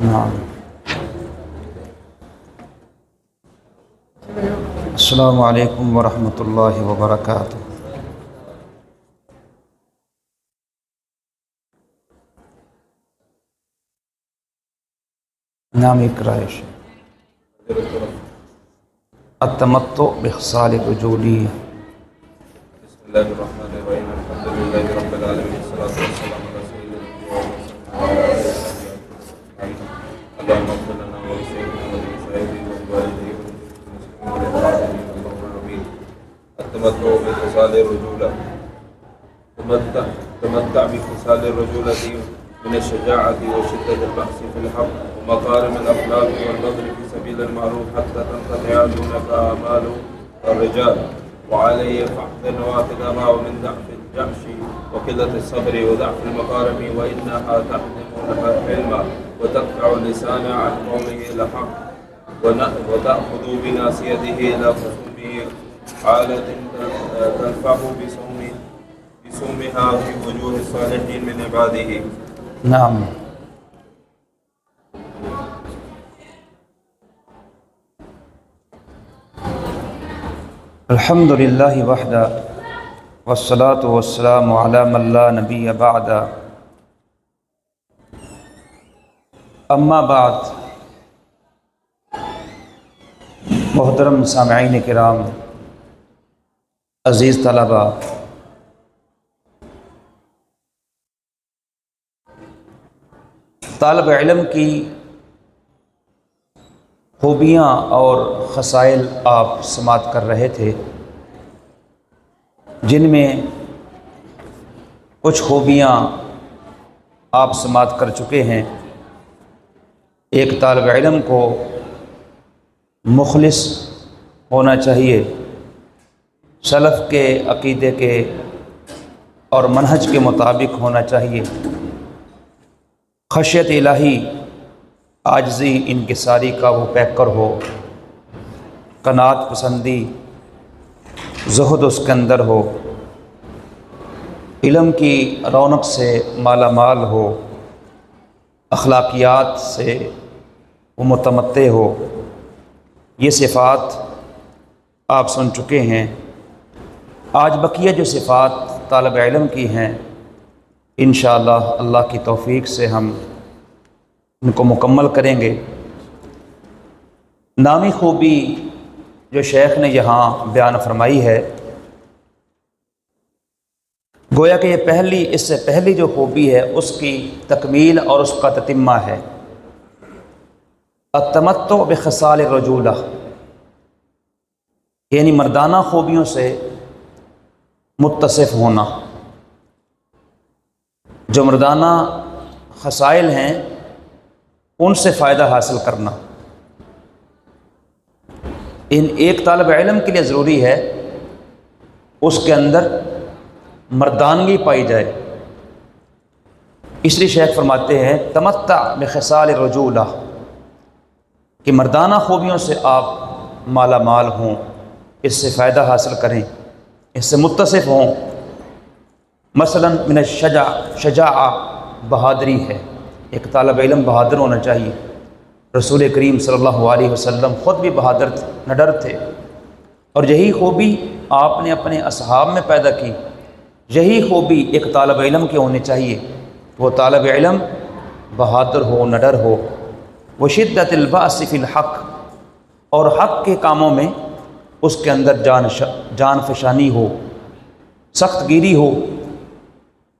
نعم۔ السلام علیکم ورحمۃ اللہ وبرکاتہ۔ نام اقرائش التمتع بخصال الرجولية۔ بسم الله الرحمن الرحيم الحمد لله رب العالمين والصلاة والسلام على سيدنا اللهم اغفر لنا ولشيخنا ولمشايخه ولوالديه وللمسلمين وللعالمين اللهم امين۔ التمتع بخصال الرجولة، تمتع بخصال الرجولة من الشجاعة وشدة البأس في الحق ومكارم الأخلاق والبذل في سبيل المعروف حتى تنقطع دونك آمال الرجال، وعليه فحص النوافذ ما ومن ضعف الجأش وقلة الصبر وضعف المكارم، وإنها تحزم الحلم وتقطع اللسان عن قوله الحق وتأخذ بناصيته إلى خصومه حالة تلفح بسومها في وجوه الصالحين من عباده۔ نعم۔ الحمد للہ وحدہ والصلاة والسلام علی من لا نبی بعد۔ اما بعد، محترم سامعین کرام، عزیز طلبہ، طالب علم کی خوبیاں اور خصائل آپ سماعت کر رہے تھے، جن میں کچھ خوبیاں آپ سماعت کر چکے ہیں۔ ایک طالب علم کو مخلص ہونا چاہیے، سلف کے عقیدے کے اور منہج کے مطابق ہونا چاہیے، خشیت الہی، عاجزی انکساری کا وہ پیکر ہو، قناعت پسندی، زہد اس کے اندر ہو، علم کی رونق سے مالا مال ہو، اخلاقیات سے وہ متمتع ہو۔ یہ صفات آپ سن چکے ہیں۔ آج بقیہ جو صفات طالب علم کی ہیں، انشاءاللہ اللہ کی توفیق سے ہم ان کو مکمل کریں گے۔ نامی خوبی جو شیخ نے یہاں بیان فرمائی ہے، گویا کہ یہ اس سے پہلی جو خوبی ہے اس کی تکمیل اور اس کا تتمہ ہے۔ التمتع بخصال الرجولہ، یعنی مردانہ خوبیوں سے متصف ہونا۔ جو مردانہ خصائل ہیں ان سے فائدہ حاصل کرنا۔ ایک طالب علم کے لیے ضروری ہے اس کے اندر مردانگی پائی جائے۔ اس لیے شیخ فرماتے ہیں تمتع بخصال الرجولہ، کہ مردانہ خوبیوں سے آپ مالا مال ہوں، اس سے فائدہ حاصل کریں، اس سے متصف ہوں۔ مثلا من شجاع بہادری ہے، ایک طالب علم بہادر ہونا چاہیے۔ رسول کریم صلی اللہ علیہ وسلم خود بھی بہادر نڈر تھے، اور یہی خوبی آپ نے اپنے اصحاب میں پیدا کی۔ یہی خوبی ایک طالب علم کے ہونے چاہیے، وہ طالب علم بہادر ہو، نڈر ہو۔ وشدت البأس فی الحق، اور حق کے کاموں میں اس کے اندر جان فشانی ہو، سخت گیری ہو،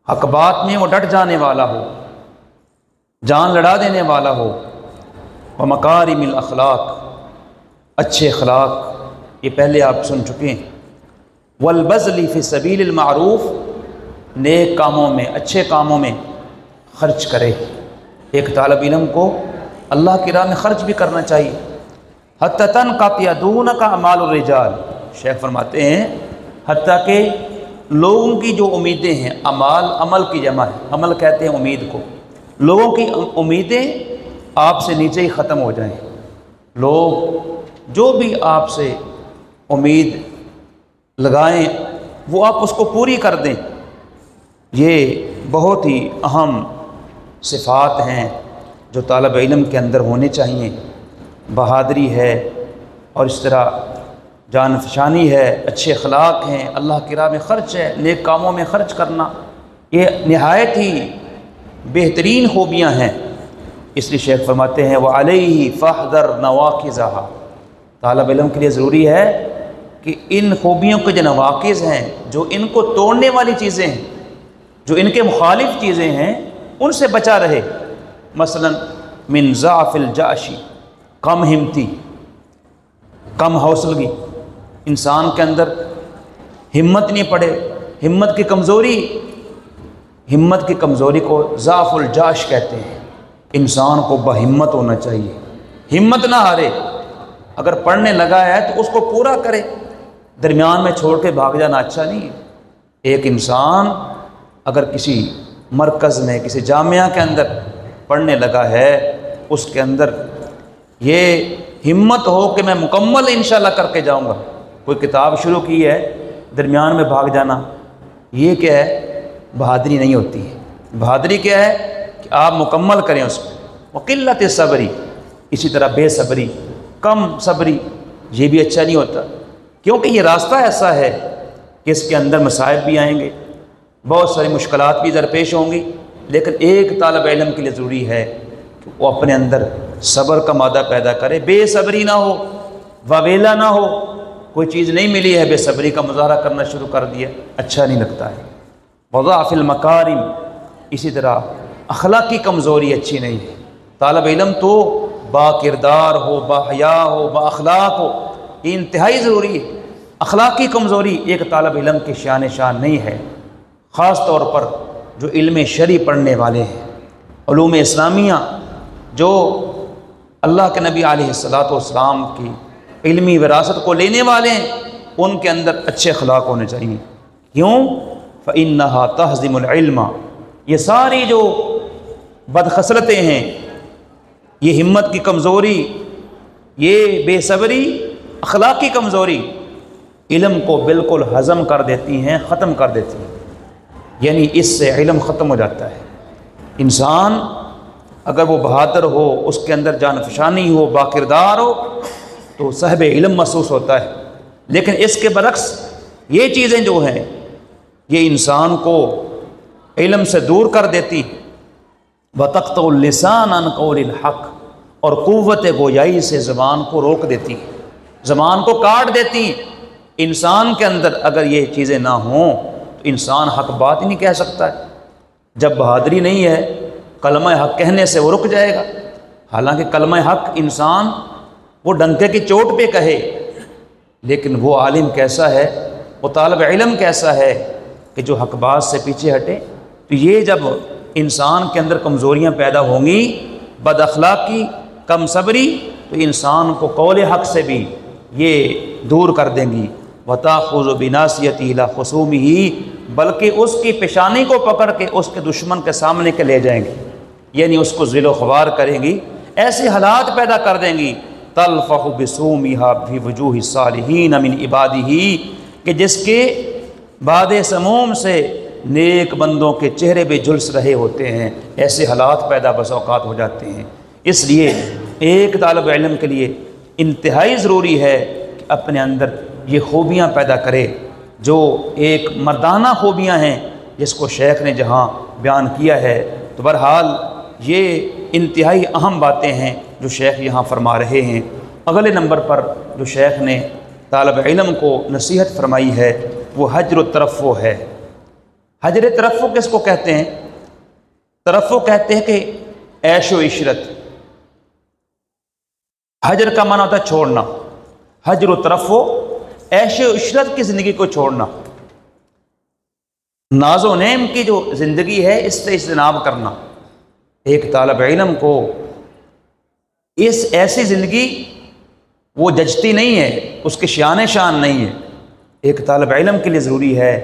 حق بات میں وہ ڈٹ جانے والا ہو، جان لڑا دینے والا ہو۔ ومکارم الاخلاق، اچھے اخلاق، یہ پہلے آپ سن چکے ہیں۔ والبذل فی سبیل المعروف، نیک کاموں میں، اچھے کاموں میں خرچ کرے۔ ایک طالب علم کو اللہ کی راہ میں خرچ بھی کرنا چاہیے۔ حتی تنقطع دونک اعمال الرجال، شیخ فرماتے ہیں حتیٰ کہ لوگوں کی جو امیدیں ہیں، اعمال عمل کی جمع ہے، عمل کہتے ہیں امید کو، لوگوں کی امیدیں آپ سے نیچے ہی ختم ہو جائیں۔ لوگ جو بھی آپ سے امید لگائیں وہ آپ اس کو پوری کر دیں۔ یہ بہت ہی اہم صفات ہیں جو طالب علم کے اندر ہونے چاہیے، بہادری ہے اور اس طرح جان فشانی ہے، اچھے اخلاق ہیں، اللہ کی راہ میں خرچ ہے، نیک کاموں میں خرچ کرنا، یہ نہایت ہی بہترین خوبیاں ہیں۔ اس لیے شیخ فرماتے ہیں وَعَلَيْهِ فَاحْذَرْ نَوَاقِضَهَا، طالب علم کے لیے ضروری ہے کہ ان خوبیوں کے جو نواقض ہیں، جو ان کو توڑنے والی چیزیں ہیں، جو ان کے مخالف چیزیں ہیں، ان سے بچا رہے۔ مثلا من ضعف الجأش، کم ہمتی، کم حوصلگی، انسان کے اندر ہمت نہیں پڑے، ہمت کی کمزوری، ہمت کی کمزوری کو ضعف الجأش کہتے ہیں۔ انسان کو بہمت ہونا چاہیے، ہمت نہ ہارے، اگر پڑھنے لگا ہے تو اس کو پورا کرے، درمیان میں چھوڑ کے بھاگ جانا اچھا نہیں ہے۔ ایک انسان اگر کسی مرکز میں، کسی جامعہ کے اندر پڑھنے لگا ہے، اس کے اندر یہ ہمت ہو کہ میں مکمل انشاءاللہ کر کے جاؤں گا۔ کوئی کتاب شروع کی ہے، درمیان میں بھاگ جانا، یہ کیا ہے؟ بہادری نہیں ہوتی ہے۔ بہادری کیا ہے کہ آپ مکمل کریں اس کو۔ وقلت صبری، اسی طرح بے صبری، کم صبری، یہ بھی اچھا نہیں ہوتا، کیونکہ یہ راستہ ایسا ہے کہ اس کے اندر مصائب بھی آئیں گے، بہت ساری مشکلات بھی درپیش ہوں گی، لیکن ایک طالب علم کے لیے ضروری ہے کہ وہ اپنے اندر صبر کا مادہ پیدا کرے، بے صبری نہ ہو، واویلا نہ ہو، کوئی چیز نہیں ملی ہے بے صبری کا مظاہرہ کرنا شروع کر دیا، اچھا نہیں لگتا ہے۔ وضعف المکارم، اسی طرح اخلاقی کمزوری اچھی نہیں ہے۔ طالب علم تو با کردار ہو، با حیا ہو، با اخلاق ہو، یہ انتہائی ضروری ہے۔ اخلاقی کمزوری ایک طالب علم کی شان نہیں ہے، خاص طور پر جو علم شرعی پڑھنے والے ہیں، علوم اسلامیہ، جو اللہ کے نبی علیہ السلام کی علمی وراثت کو لینے والے ہیں، ان کے اندر اچھے اخلاق ہونے چاہیے۔ کیوں؟ فَإِنَّهَا تَهْزِمُ الْعِلْمَ، یہ ساری جو بدخصلتیں ہیں، یہ ہمت کی کمزوری، یہ بے صبری، اخلاقی کمزوری، علم کو بالکل ہضم کر دیتی ہیں، ختم کر دیتی ہیں، یعنی اس سے علم ختم ہو جاتا ہے۔ انسان اگر وہ بہادر ہو، اس کے اندر جان فشانی ہو، باکردار ہو، تو صاحب علم محسوس ہوتا ہے، لیکن اس کے برعکس یہ چیزیں جو ہیں، یہ انسان کو علم سے دور کر دیتی، وَتَقْطَعُ اللِّسَانَ عَنْ قَوْلِ الْحَقِّ، اور قوت گویائی سے زبان کو روک دیتی، زبان کو کاٹ دیتی۔ انسان کے اندر اگر یہ چیزیں نہ ہوں تو انسان حق بات ہی نہیں کہہ سکتا ہے۔ جب بہادری نہیں ہے، کلمہ حق کہنے سے وہ رک جائے گا، حالانکہ کلمہ حق انسان وہ ڈنکے کی چوٹ پہ کہے، لیکن وہ عالم کیسا ہے، وہ طالب علم کیسا ہے کہ جو حق بات سے پیچھے ہٹے۔ تو یہ جب انسان کے اندر کمزوریاں پیدا ہوں گی، بد اخلاقی، کم صبری، تو انسان کو قول حق سے بھی یہ دور کر دیں گی۔ وَتَأْخُذُ بِنَاصِيَتِهِ إِلَىٰ خُصُومِهِ، بلکہ اس کی پیشانی کو پکڑ کے اس کے دشمن کے سامنے کے لے جائیں گی، یعنی اس کو ذل و خوار کریں گی، ایسے حالات پیدا کر دیں گی۔ تَلْفَحُ بِسُومِهَا فِي وُجُوهِ الصَّالِحِينَ مِنْ عِبَادِهِ، کہ جس کے باد سموم سے نیک بندوں کے چہرے بھی جھلس رہے ہوتے ہیں، ایسے حالات پیدا بس اوقات ہو جاتے ہیں۔ اس لیے ایک طالب علم کے لیے انتہائی ضروری ہے کہ اپنے اندر یہ خوبیاں پیدا کرے، جو ایک مردانہ خوبیاں ہیں، جس کو شیخ نے جہاں بیان کیا ہے۔ تو بہرحال یہ انتہائی اہم باتیں ہیں جو شیخ یہاں فرما رہے ہیں۔ اگلے نمبر پر جو شیخ نے طالب علم کو نصیحت فرمائی ہے وہ حجر الترفع ہے۔ حجر ترفع کس کو کہتے ہیں؟ ترفع کہتے ہیں کہ عیش و عشرت۔ حجر کا معنی ہوتا ہے چھوڑنا، حجر و ترفع عیش و عشرت کی زندگی کو چھوڑنا، ناز و نعم کی جو زندگی ہے اس سے اجتناب کرنا۔ ایک طالب علم کو اس ایسی زندگی وہ جچتی نہیں ہے، اس کی شان نہیں ہے۔ ایک طالب علم کے لیے ضروری ہے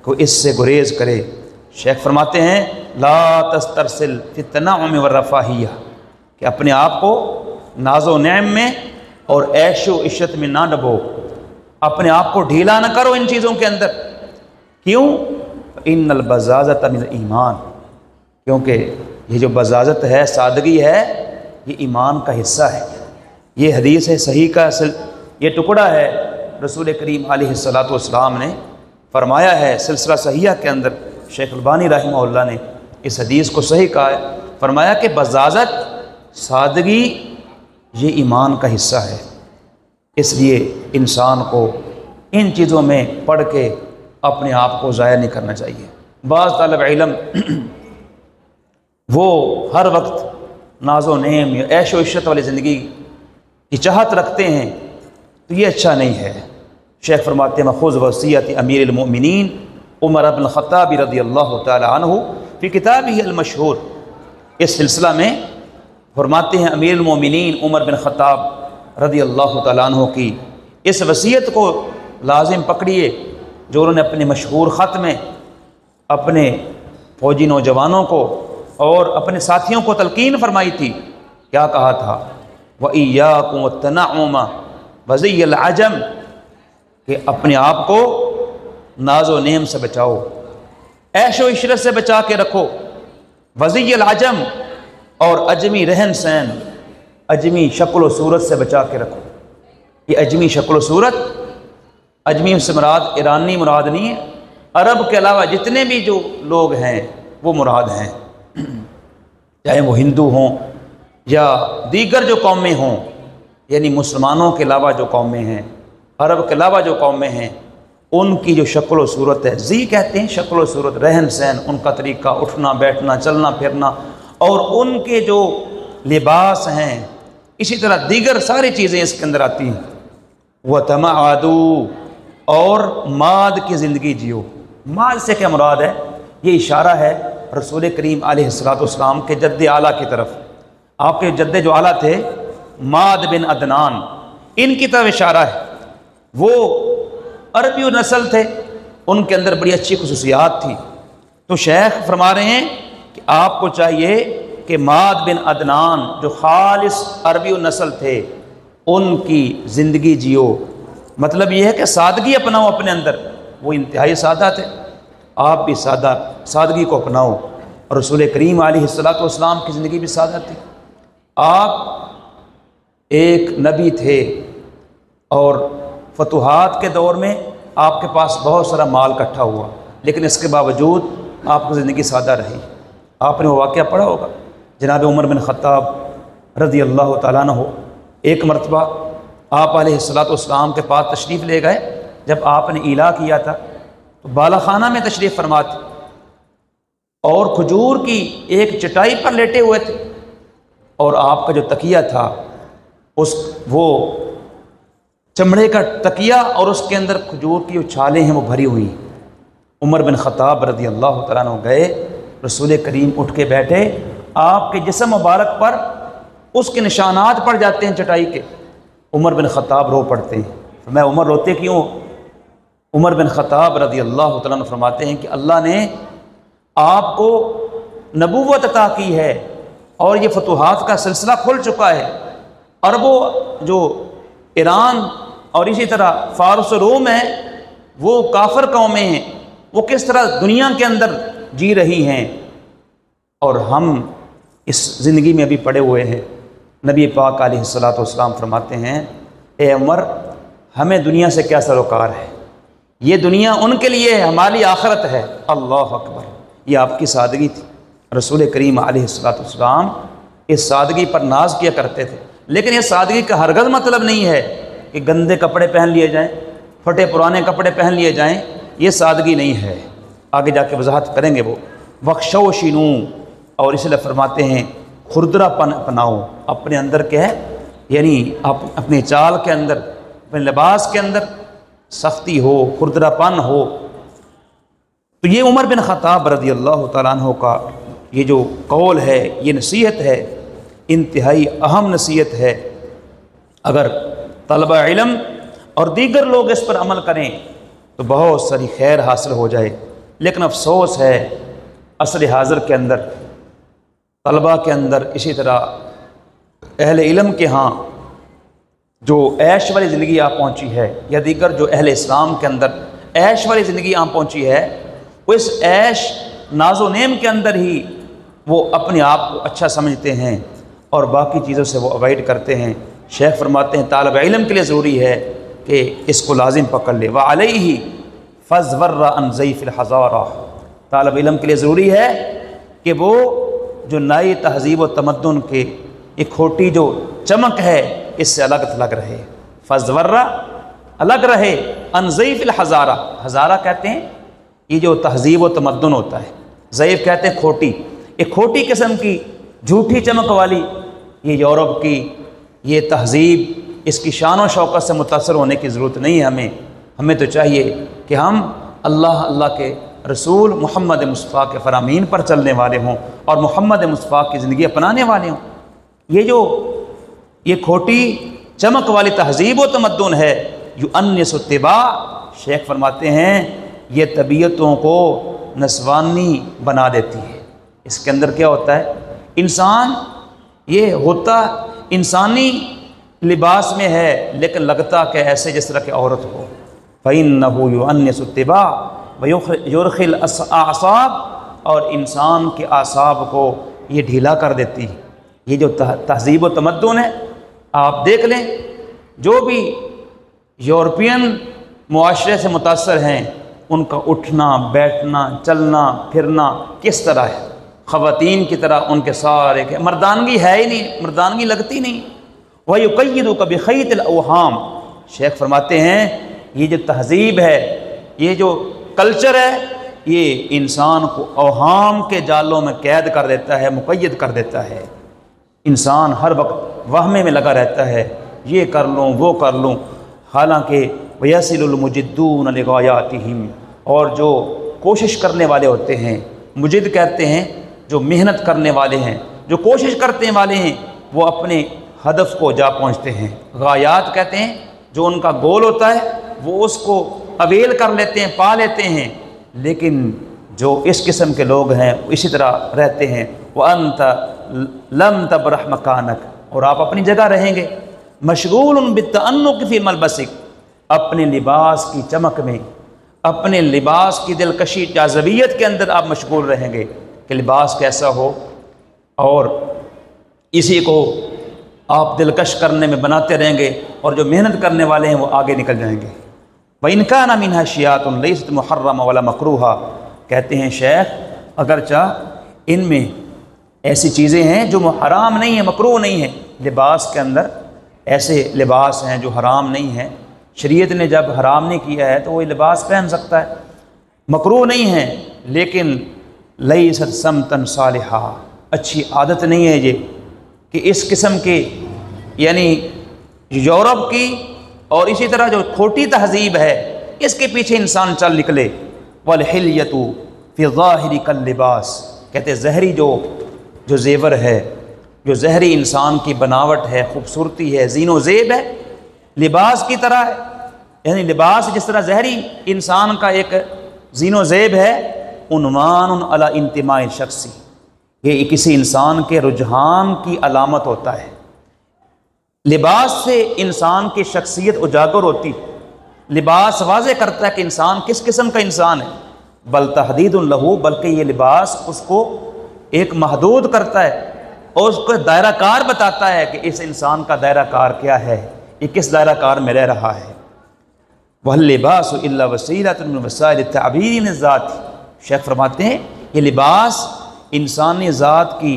کہ وہ اس سے گریز کرے۔ شیخ فرماتے ہیں لا تسترسل فی التنعم والرفاہیہ، کہ اپنے آپ کو ناز و نعم میں اور عیش و عشرت میں نہ ڈبو، اپنے آپ کو ڈھیلا نہ کرو ان چیزوں کے اندر۔ کیوں؟ ان البزازۃ من ایمان، کیونکہ یہ جو بزازت ہے، سادگی ہے، یہ ایمان کا حصہ ہے۔ یہ حدیث ہے صحیح کا یہ ٹکڑا ہے، رسول کریم علیہ الصلاۃ والسلام نے فرمایا ہے سلسلہ صحیحہ کے اندر، شیخ البانی رحمہ اللہ نے اس حدیث کو صحیح کہا ہے، فرمایا کہ بزازت، سادگی یہ ایمان کا حصہ ہے۔ اس لیے انسان کو ان چیزوں میں پڑھ کے اپنے آپ کو ضائع نہیں کرنا چاہیے۔ بعض طالب علم وہ ہر وقت ناز و نعم یا عیش و عشرت والی زندگی کی چاہت رکھتے ہیں، تو یہ اچھا نہیں ہے۔ شیخ فرماتے ہیں مأخوذ وصیت امیر المؤمنین عمر بن الخطاب رضی اللہ تعالی عنہ فی کتابہ المشہور، اس سلسلہ میں فرماتے ہیں امیر المؤمنین عمر بن خطاب رضی اللہ تعالیٰ عنہ کی اس وصیت کو لازم پکڑیے جو انہوں نے اپنے مشہور خط میں اپنے فوجی نوجوانوں کو اور اپنے ساتھیوں کو تلقین فرمائی تھی۔ کیا کہا تھا؟ وَإِيَّاكُمُ التَّنَعُّمَ وَزِيَّ الْعَجَمِ، کہ اپنے آپ کو ناز و نعم سے بچاؤ، عیش و عشرت سے بچا کے رکھو، وزی العجم، اور اجمی رہن سہن، اجمی شکل و صورت سے بچا کے رکھو۔ یہ اجمی شکل و صورت، اجمی سے مراد ایرانی مراد نہیں ہے، عرب کے علاوہ جتنے بھی جو لوگ ہیں وہ مراد ہیں، چاہے وہ ہندو ہوں یا دیگر جو قومیں ہوں، یعنی مسلمانوں کے علاوہ جو قومیں ہیں، عرب کے علاوہ جو قومیں ہیں، ان کی جو شکل و صورت ہے، زی کہتے ہیں شکل و صورت، رہن سہن، ان کا طریقہ اٹھنا بیٹھنا چلنا پھرنا، اور ان کے جو لباس ہیں، اسی طرح دیگر ساری چیزیں اس کے اندر آتی ہیں۔ وَتَمَعَّدُوا، اور ماد کی زندگی جیو۔ ماد سے کیا مراد ہے؟ یہ اشارہ ہے رسول کریم علیہ السلام کے جد اعلیٰ کی طرف۔ آپ کے جد جو اعلیٰ تھے ماد بن عدنان، ان کی طرف اشارہ ہے۔ وہ عربی نسل تھے، ان کے اندر بڑی اچھی خصوصیات تھی۔ تو شیخ فرما رہے ہیں کہ آپ کو چاہیے کہ ماد بن عدنان جو خالص عربی نسل تھے ان کی زندگی جیو۔ مطلب یہ ہے کہ سادگی اپناؤ اپنے اندر، وہ انتہائی سادہ تھے، آپ بھی سادگی کو اپناؤ۔ اور رسول کریم علیہ السلام کی زندگی بھی سادہ تھی۔ آپ ایک نبی تھے اور فتوحات کے دور میں آپ کے پاس بہت سارا مال اکٹھا ہوا، لیکن اس کے باوجود آپ کی زندگی سادہ رہی۔ آپ نے وہ واقعہ پڑھا ہوگا، جناب عمر بن خطاب رضی اللہ تعالیٰ عنہ ایک مرتبہ آپ علیہ السلام کے پاس تشریف لے گئے۔ جب آپ نے ایلا کیا تھا تو بالا خانہ میں تشریف فرما تھے اور کھجور کی ایک چٹائی پر لیٹے ہوئے تھے، اور آپ کا جو تکیہ تھا وہ چمڑے کا تکیہ، اور اس کے اندر کھجور کی جو چھالیں ہیں وہ بھری ہوئی۔ عمر بن خطاب رضی اللہ تعالیٰ عنہ گئے، رسول کریم اٹھ کے بیٹھے، آپ کے جسم مبارک پر اس کے نشانات پڑ جاتے ہیں چٹائی کے۔ عمر بن خطاب رو پڑتے ہیں۔ میں عمر روتے کیوں؟ عمر بن خطاب رضی اللہ تعالیٰ عنہ فرماتے ہیں کہ اللہ نے آپ کو نبوت عطا کی ہے اور یہ فتوحات کا سلسلہ کھل چکا ہے۔ عربوں جو ایران اور اسی طرح فارس و روم ہیں، وہ کافر قومیں ہیں، وہ کس طرح دنیا کے اندر جی رہی ہیں، اور ہم اس زندگی میں ابھی پڑے ہوئے ہیں۔ نبی پاک علیہ السلام فرماتے ہیں اے عمر، ہمیں دنیا سے کیا سروکار ہے، یہ دنیا ان کے لیے ہے، ہماری آخرت ہے۔ اللہ اکبر، یہ آپ کی سادگی تھی۔ رسول کریم علیہ السلام اس سادگی پر ناز کیا کرتے تھے، لیکن یہ سادگی کا ہرگز مطلب نہیں ہے کہ گندے کپڑے پہن لیے جائیں، پھٹے پرانے کپڑے پہن لیے جائیں، یہ سادگی نہیں ہے۔ آگے جا کے وضاحت کریں گے وہ۔ وَخْشَوْشِنُو، اور اس لیے فرماتے ہیں خردرہ پن اپناؤ، اپنے اندر کیا ہے، یعنی اپنے چال کے اندر، اپنے لباس کے اندر سختی ہو، خردرہ پن ہو۔ تو یہ عمر بن خطاب رضی اللہ تعالیٰ عنہ کا یہ جو قول ہے، یہ نصیحت ہے، انتہائی اہم نصیحت ہے۔ اگر طلبہ علم اور دیگر لوگ اس پر عمل کریں تو بہت ساری خیر حاصل ہو جائے، لیکن افسوس ہے عصر حاضر کے اندر طلبہ کے اندر، اسی طرح اہل علم کے ہاں جو عیش والی زندگی آ پہنچی ہے، یا دیگر جو اہل اسلام کے اندر عیش والی زندگی آ پہنچی ہے، وہ اس عیش ناز و نعم کے اندر ہی وہ اپنے آپ کو اچھا سمجھتے ہیں اور باقی چیزوں سے وہ اوائڈ کرتے ہیں۔ شیخ فرماتے ہیں طالب علم کے لیے ضروری ہے کہ اس کو لازم پکڑ لے۔ وعلیہ فَزْوَرَّ عَنْ زَيْفِ الْحَضَارَةِ، طالب علم کے لیے ضروری ہے کہ وہ جو نئی تہذیب و تمدن کے ایک کھوٹی جو چمک ہے اس سے الگ تھلگ رہے۔ فَزْوَرَّ الگ رہے، عَنْ زَيْفِ الْحَضَارَةِ، ہزارہ کہتے ہیں یہ جو تہذیب و تمدن ہوتا ہے، ضعیف کہتے ہیں کھوٹی، ایک کھوٹی قسم کی جھوٹی چمک والی یہ یورپ کی یہ تہذیب، اس کی شان و شوکت سے متاثر ہونے کی ضرورت نہیں ہے ہمیں تو چاہیے کہ ہم اللہ کے رسول محمد مصطفیٰ کے فرامین پر چلنے والے ہوں اور محمد مصطفیٰ کی زندگی اپنانے والے ہوں۔ یہ کھوٹی چمک والی تہذیب و تمدن ہے یؤنس اتباع، شیخ فرماتے ہیں یہ طبیعتوں کو نسوانی بنا دیتی ہے۔ اس کے اندر کیا ہوتا ہے؟ انسان یہ ہوتا انسانی لباس میں ہے لیکن لگتا کہ ایسے جس طرح کہ عورت ہو۔ فَإِنَّهُ يُؤَنِّسُ اتِّبَاعَ وَيُرْخِي الْأَعْصَابَ، اور انسان کے اعصاب کو یہ ڈھیلا کر دیتی ہے۔ یہ جو تہذیب و تمدن ہے، آپ دیکھ لیں جو بھی یورپین معاشرے سے متاثر ہیں ان کا اٹھنا بیٹھنا چلنا پھرنا کس طرح ہے، خواتین کی طرح ان کے سارے مردانگی ہے ہی نہیں، مردانگی لگتی نہیں۔ وَيُقَيِّدُكَ بِخَيْطِ الْأَوْهَامِ، شیخ فرماتے ہیں یہ جو تہذیب ہے، یہ جو کلچر ہے، یہ انسان کو اوہام کے جالوں میں قید کر دیتا ہے، مقید کر دیتا ہے۔ انسان ہر وقت وہمے میں لگا رہتا ہے یہ کر لوں وہ کر لوں، حالانکہ وَيَصِلُ الْمُجِدُّونَ لِغَايَاتِهِمْ، اور جو کوشش کرنے والے ہوتے ہیں، مجد کہتے ہیں جو محنت کرنے والے ہیں، جو کوشش کرنے والے ہیں، وہ اپنے ہدف کو جا پہنچتے ہیں۔ غایات کہتے ہیں جو ان کا گول ہوتا ہے وہ اس کو اویل کر لیتے ہیں، پا لیتے ہیں، لیکن جو اس قسم کے لوگ ہیں وہ اسی طرح رہتے ہیں۔ وَأَنْتَ لَمْ تَبْرَحْ مَكَانَكَ، اور آپ اپنی جگہ رہیں گے۔ مشغول بِالتَّأَنُّقِ فِي مَلْبَسِكَ، اپنے لباس کی چمک میں، اپنے لباس کی دلکشی جاذبیت کے اندر آپ مشغول رہیں گے کہ لباس کیسا ہو، اور اسی کو آپ دلکش کرنے میں بناتے رہیں گے، اور جو محنت کرنے والے ہیں وہ آگے نکل جائیں گے۔ وَإِنْ كَانَ مِنْهَا شِيَاطٌ لَيْسَتْ مُحَرَّمَةً وَلَا مَكْرُوهَةً، کہتے ہیں شیخ اگرچہ ان میں ایسی چیزیں ہیں جو حرام نہیں ہیں، مکروہ نہیں ہیں، لباس کے اندر ایسے لباس ہیں جو حرام نہیں ہیں، شریعت نے جب حرام نہیں کیا ہے تو وہ لباس پہن سکتا ہے، مکروہ نہیں ہیں، لیکن لیست سمتن صالحہ، اچھی عادت نہیں ہے یہ کہ اس قسم کے یعنی یورپ کی اور اسی طرح جو کھوٹی تہذیب ہے اس کے پیچھے انسان چل نکلے۔ والحلیۃ فی الظاہر کاللباس، کہتے ظاہری جو زیور ہے، جو ظاہری انسان کی بناوٹ ہے، خوبصورتی ہے، زین و زیب ہے، لباس کی طرح ہے، یعنی لباس جس طرح ظاہری انسان کا ایک زین و زیب ہے، عنوان علی انتماء شخصی، یہ کسی انسان کے رجحان کی علامت ہوتا ہے۔ لباس سے انسان کی شخصیت اجاگر ہوتی، لباس واضح کرتا ہے کہ انسان کس قسم کا انسان ہے، بل تحدید لہو، بلکہ یہ لباس اس کو ایک محدود کرتا ہے اور اس کو دائرہ کار بتاتا ہے کہ اس انسان کا دائرہ کار کیا ہے، یہ کس دائرہ کار میں رہ رہا ہے۔ وَاللِّبَاسُ إِلَّا وَسِيلَةٌ مِّن وَسَائِلِ التَّعْبِيرِ عَنِ الذَّاتِ، شیخ فرماتے ہیں یہ لباس انسانی ذات کی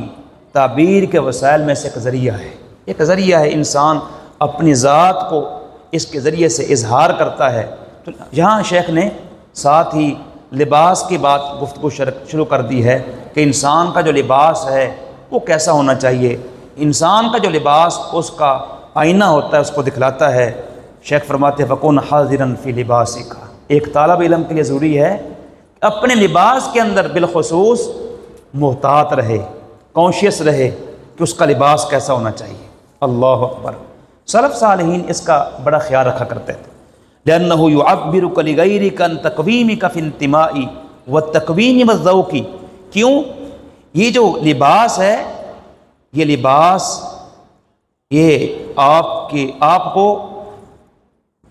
تعبیر کے وسائل میں سے ایک ذریعہ ہے، ایک ذریعہ ہے، انسان اپنی ذات کو اس کے ذریعے سے اظہار کرتا ہے۔ تو یہاں شیخ نے ساتھ ہی لباس کی بات گفتگو شروع کر دی ہے کہ انسان کا جو لباس ہے وہ کیسا ہونا چاہیے۔ انسان کا جو لباس اس کا آئینہ ہوتا ہے، اس کو دکھلاتا ہے۔ شیخ فرماتے ہیں فَكُنْ حَاضِرًا فِي لِبَاسِكَ، ایک طالب علم کے لیے ضروری ہے کہ اپنے لباس کے اندر بالخصوص محتاط رہے، کانشیس رہے کہ اس کا لباس کیسا ہونا چاہیے۔ اللہ اکبر، سلف صالحین اس کا بڑا خیال رکھا کرتے تھے۔ لأنه يعبرك لغيرك عن تقويمك في انتماء والتقويم والذوق، کیوں؟ یہ جو لباس ہے، یہ لباس یہ آپ کو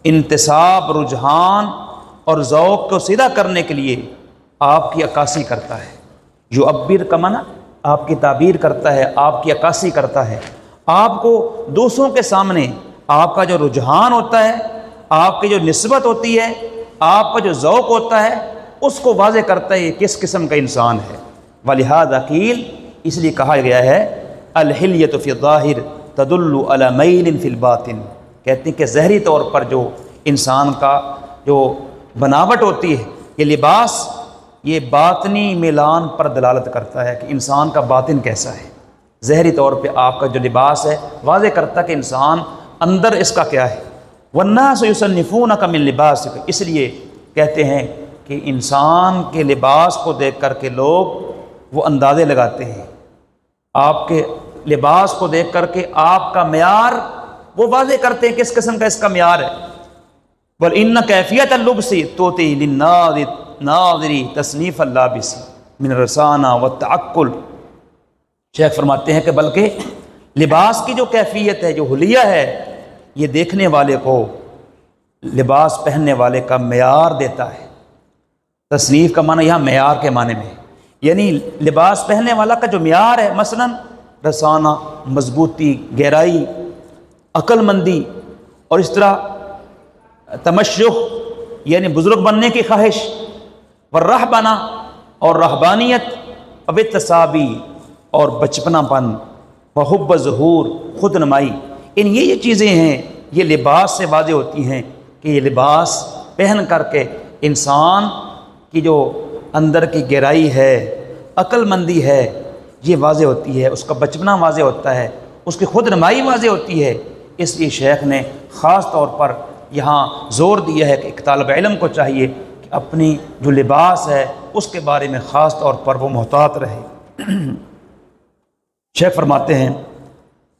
انتساب، رجحان اور ذوق کو سیدھا کرنے کے لیے آپ کی عکاسی کرتا ہے۔ یعبر کا معنی آپ کی تعبیر کرتا ہے، آپ کی عکاسی کرتا ہے، آپ کو دوسروں کے سامنے آپ کا جو رجحان ہوتا ہے، آپ کی جو نسبت ہوتی ہے، آپ کا جو ذوق ہوتا ہے، اس کو واضح کرتا ہے یہ کس قسم کا انسان ہے۔ وَلِهَذَا قِيلَ، اس لیے کہا گیا ہے الحلیۃ فی الظاہر تدل علی میل فی الباطن، کہتے ہیں کہ ظاہری طور پر جو انسان کا جو بناوٹ ہوتی ہے، یہ لباس، یہ باطنی میلان پر دلالت کرتا ہے کہ انسان کا باطن کیسا ہے۔ ظاہری طور پہ آپ کا جو لباس ہے واضح کرتا ہے کہ انسان اندر اس کا کیا ہے۔ وَالنَّاسُ يُصَنِّفُونَكَ مِن لِبَاسِكَ، اس لیے کہتے ہیں کہ انسان کے لباس کو دیکھ کر کے لوگ وہ اندازے لگاتے ہیں، آپ کے لباس کو دیکھ کر کے آپ کا معیار وہ واضح کرتے ہیں کس قسم کا اس کا معیار ہے۔ وَإِنَّ كَيْفِيَّةَ اللُّبْسِ تُعْطِي لِلنَّاظِرِ تَصْنِيفَ اللَّابِسِ مِنَ الرَّسَانَةِ وَالتَّعَقُّلِ، شیخ فرماتے ہیں کہ بلکہ لباس کی جو کیفیت ہے، جو حلیہ ہے، یہ دیکھنے والے کو لباس پہننے والے کا معیار دیتا ہے۔ تصنیف کا معنی یہاں معیار کے معنی میں، یعنی لباس پہننے والا کا جو معیار ہے، مثلا رسانہ، مضبوطی، گہرائی، عقل مندی، اور اس طرح تمشخ یعنی بزرگ بننے کی خواہش، والرہبنہ اور رہبانیت، وبالتصابی اور بچپنا پن، وحب ظہور خود نمائی، یہ چیزیں ہیں، یہ لباس سے واضح ہوتی ہیں کہ یہ لباس پہن کر کے انسان کی جو اندر کی گہرائی ہے، عقل مندی ہے، یہ واضح ہوتی ہے، اس کا بچپنا واضح ہوتا ہے، اس کی خود نمائی واضح ہوتی ہے۔ اس لیے شیخ نے خاص طور پر یہاں زور دیا ہے کہ ایک طالب علم کو چاہیے کہ اپنی جو لباس ہے اس کے بارے میں خاص طور پر وہ محتاط رہے۔ شیخ فرماتے ہیں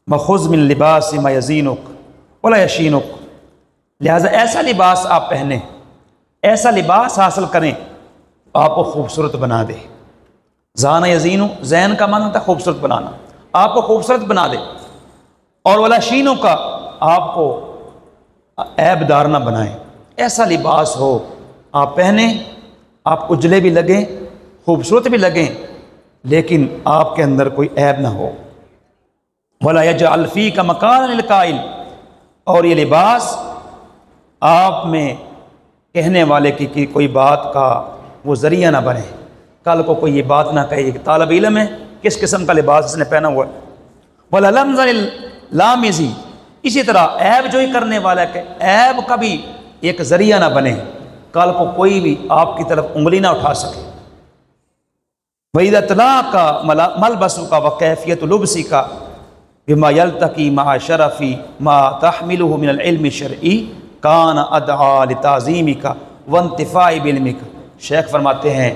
مَخُذْ مِن لِبَاسِ مَا يَزِينُكَ وَلَا يَشِينُكَ، لہٰذا ایسا لباس آپ پہنیں، ایسا لباس حاصل کریں آپ کو خوبصورت بنا دے۔ زان یزینو، زین کا معنی ہوتا ہے خوبصورت بنانا، آپ کو خوبصورت بنا دے، اور ولا شینوں کا آپ کو عیب دار نہ بنائیں۔ ایسا لباس ہو آپ پہنیں، آپ اجلے بھی لگیں، خوبصورت بھی لگیں، لیکن آپ کے اندر کوئی عیب نہ ہو۔ ولا یجعل فیک مکانا للقائل، اور یہ لباس آپ میں کہنے والے کی کوئی بات کا وہ ذریعہ نہ بنے، کل کو کوئی یہ بات نہ کہے کہ طالب علم ہے کس قسم کا لباس اس نے پہنا ہوا ہے۔ ولا لمز لللامزی، اسی طرح عیب جو ہی کرنے والا کہ عیب کا بھی ایک ذریعہ نہ بنے، کل کو کوئی بھی آپ کی طرف انگلی نہ اٹھا سکے۔ وَإِذَا تَلَاقَى مَلْبَسُكَ وَكَيْفِيَّةُ لُبْسِكَ بِمَا يَلْتَقِي مَعَ شَرَفِ مَا تَحْمِلُهُ مِنَ الْعِلْمِ الشَّرْعِيِّ كَانَ أَدْعَىٰ لِتَعْظِيمِكَ وَانْتِفَاعِ بِعِلْمِكَ۔ شیخ فرماتے ہیں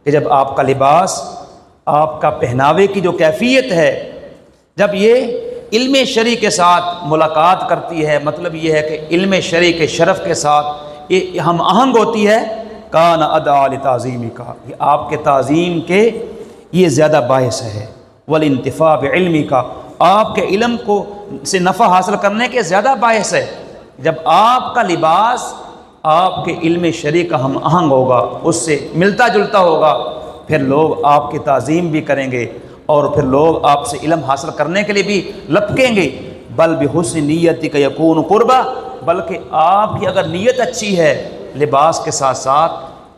کہ جب آپ کا لباس، آپ کا پہناوے کی جو کیفیت ہے، جب یہ علم شرعی کے ساتھ ملاقات کرتی ہے، مطلب یہ ہے کہ علم شرعی کے شرف کے ساتھ یہ ہم آہنگ ہوتی ہے، کان ادعا لتعظیمک، یہ آپ کے تعظیم کے یہ زیادہ باعث ہے، والانتفاع بعلمک، آپ کے علم کو سے نفع حاصل کرنے کے زیادہ باعث ہے۔ جب آپ کا لباس آپ کے علم شرعی کا ہم آہنگ ہوگا، اس سے ملتا جلتا ہوگا، پھر لوگ آپ کی تعظیم بھی کریں گے، اور پھر لوگ آپ سے علم حاصل کرنے کے لیے بھی لپکیں گے۔ بل بحسن نیتی کا یکون قربہ، بلکہ آپ کی اگر نیت اچھی ہے لباس کے ساتھ ساتھ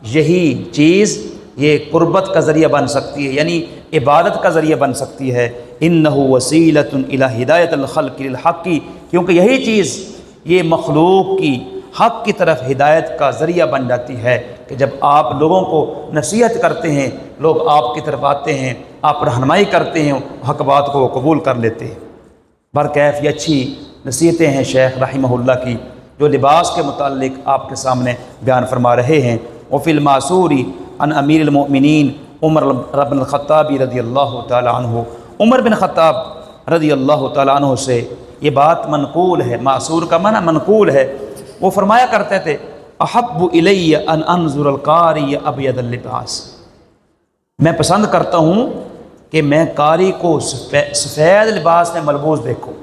یہی چیز یہ قربت کا ذریعہ بن سکتی ہے، یعنی عبادت کا ذریعہ بن سکتی ہے۔ انہ وسیلۃ الی ہدایت الخلق للحق، کیونکہ یہی چیز یہ مخلوق کی حق کی طرف ہدایت کا ذریعہ بن جاتی ہے کہ جب آپ لوگوں کو نصیحت کرتے ہیں، لوگ آپ کی طرف آتے ہیں، آپ رہنمائی کرتے ہیں، حق بات کو وہ قبول کر لیتے ہیں۔ برکیف یہ اچھی نصیحتیں ہیں شیخ رحمہ اللہ کی جو لباس کے متعلق آپ کے سامنے بیان فرما رہے ہیں۔ وفی المعصور عن امیر المؤمنین عمر بن الخطاب رضی اللہ تعالی عنہ، عمر بن خطاب رضی اللہ تعالی عنہ سے یہ بات منقول ہے، معصور کا معنی منقول ہے، وہ فرمایا کرتے تھے احب الی ان انظر القاری ابیض اللباس، میں پسند کرتا ہوں کہ میں قاری کو سفید لباس میں ملبوس دیکھوں۔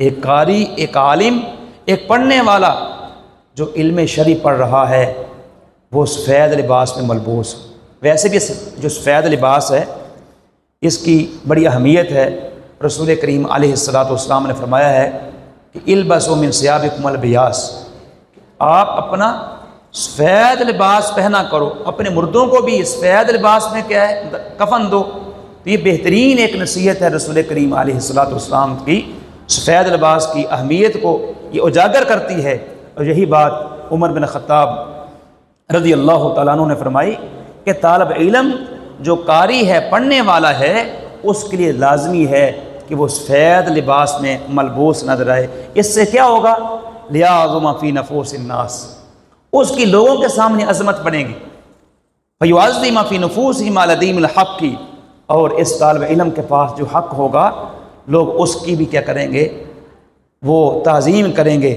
ایک قاری، ایک عالم، ایک پڑھنے والا جو علم شرعی پڑھ رہا ہے وہ سفید لباس میں ملبوس۔ ویسے بھی جو سفید لباس ہے اس کی بڑی اہمیت ہے۔ رسول کریم علیہ السلام نے فرمایا ہے کہ البسوا من ثیابکم البیاس، آپ اپنا سفید لباس پہنا کرو، اپنے مردوں کو بھی سفید لباس میں کیا ہے کفن دو۔ تو یہ بہترین ایک نصیحت ہے رسول کریم علیہ السلام کی، سفید لباس کی اہمیت کو یہ اجاگر کرتی ہے۔ اور یہی بات عمر بن خطاب رضی اللہ تعالیٰ عنہ نے فرمائی کہ طالب علم جو قاری ہے، پڑھنے والا ہے، اس کے لیے لازمی ہے کہ وہ سفید لباس میں ملبوس نظر آئے۔ اس سے کیا ہوگا؟ لیعظم فی نفوس الناس، اس کی لوگوں کے سامنے عظمت بنے گی۔ فیعظم فی نفوسہم لدیم الحق کی، اور اس طالب علم کے پاس جو حق ہوگا لوگ اس کی بھی کیا کریں گے؟ وہ تعظیم کریں گے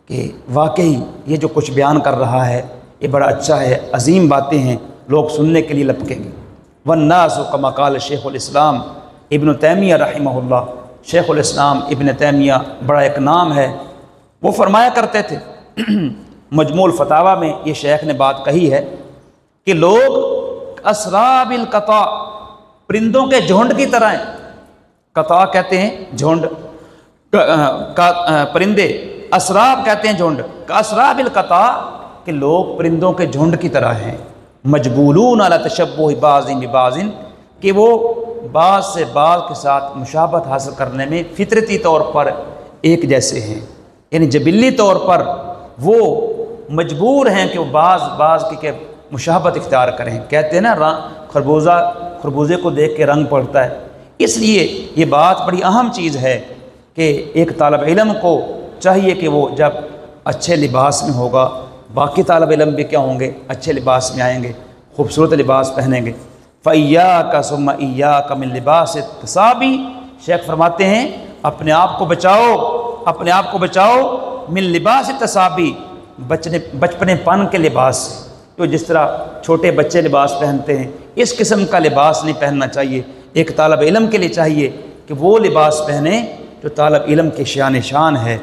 کہ واقعی یہ جو کچھ بیان کر رہا ہے یہ بڑا اچھا ہے، عظیم باتیں ہیں، لوگ سننے کے لیے لپکیں گے۔ والناس کما قال شیخ الاسلام ابن تیمیہ رحمہ اللہ، شیخ الاسلام ابن تیمیہ بڑا ایک نام ہے، وہ فرمایا کرتے تھے مجموع الفتاوی میں یہ شیخ نے بات کہی ہے کہ لوگ اسراب القطا، پرندوں کے جھنڈ کی طرح ہیں۔ قطا کہتے ہیں جھنڈ، پرندے، اسراب کہتے ہیں جھنڈ، اسراب القطا، کہ لوگ پرندوں کے جھنڈ کی طرح ہیں۔ مجبولون علی تشبہ بعض ببعض، کہ وہ بعض سے بعض کے ساتھ مشابہت حاصل کرنے میں فطرتی طور پر ایک جیسے ہیں، یعنی جبلی طور پر وہ مجبور ہیں کہ وہ بعض کی مشابہت اختیار کریں۔ کہتے ہیں نا خربوزے کو دیکھ کے رنگ پڑتا ہے۔ اس لیے یہ بات بڑی اہم چیز ہے کہ ایک طالب علم کو چاہیے کہ وہ جب اچھے لباس میں ہوگا، باقی طالب علم بھی کیا ہوں گے؟ اچھے لباس میں آئیں گے، خوبصورت لباس پہنیں گے۔ فَإِيَّاكَ ثُمَّ إِيَّاكَ مِن لِبَاسِ التَّصَابِ، شیخ فرماتے ہیں اپنے آپ کو بچاؤ من لباس التَّصَابِ، بچپنے پن کے لباس سے، جو جس طرح چھوٹے بچے لباس پہنتے ہیں اس قسم کا لباس نہیں پہننا چاہیے۔ ایک طالب علم کے لیے چاہیے کہ وہ لباس پہنے جو طالب علم کے شان ہے۔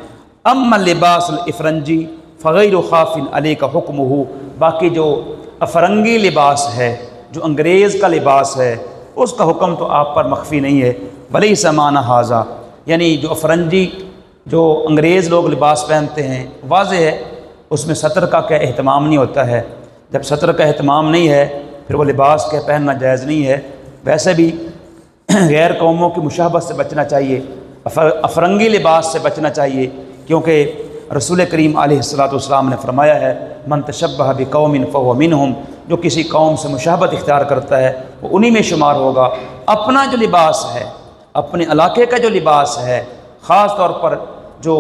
اما لباس الافرنجی فغیر خاف علیک حکمہ، باقی جو افرنگی لباس ہے، جو انگریز کا لباس ہے، اس کا حکم تو آپ پر مخفی نہیں ہے۔ ولیس معنی ھذا، یعنی جو افرنجی جو انگریز لوگ لباس پہنتے ہیں، واضح ہے اس میں سطر کا کیا اہتمام نہیں ہوتا ہے۔ جب سطر کا اہتمام نہیں ہے پھر وہ لباس کے پہننا جائز نہیں ہے۔ ویسے بھی غیر قوموں کی مشابہت سے بچنا چاہیے، افرنگی لباس سے بچنا چاہیے، کیونکہ رسول کریم علیہ السلام نے فرمایا ہے من تشبہ بقوم فہو منہم، جو کسی قوم سے مشابہت اختیار کرتا ہے وہ انہی میں شمار ہوگا۔ اپنا جو لباس ہے، اپنے علاقے کا جو لباس ہے، خاص طور پر جو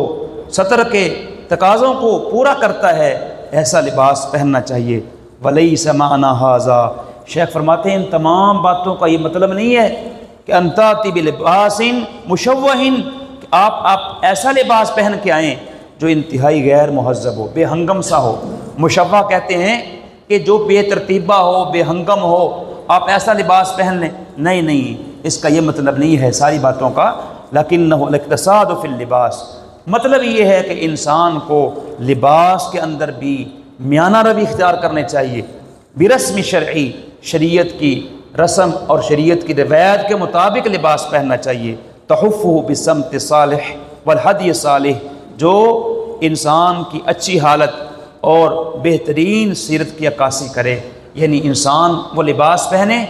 سطر کے تقاضوں کو پورا کرتا ہے، ایسا لباس پہننا چاہیے۔ ولیس معنی ھذا، شیخ فرماتے ہیں ان تمام باتوں کا یہ مطلب نہیں ہے کہ انتاتی بلباس مشوہ، کہ آپ ایسا لباس پہن کے آئیں جو انتہائی غیر مہذب ہو، بے ہنگم سا ہو۔ مشوہ کہتے ہیں کہ جو بے ترتیبہ ہو، بے ہنگم ہو، آپ ایسا لباس پہن لیں، نہیں، اس کا یہ مطلب نہیں ہے ساری باتوں کا۔ لکنہ الاقتصاد فی اللباس، مطلب یہ ہے کہ انسان کو لباس کے اندر بھی میانہ روی اختیار کرنے چاہیے، برسم شرعی، شریعت کی رسم اور شریعت کی روایت کے مطابق لباس پہننا چاہیے۔ تحفہ بسمت صالح والہدی صالح، جو انسان کی اچھی حالت اور بہترین سیرت کی عکاسی کرے، یعنی انسان وہ لباس پہنے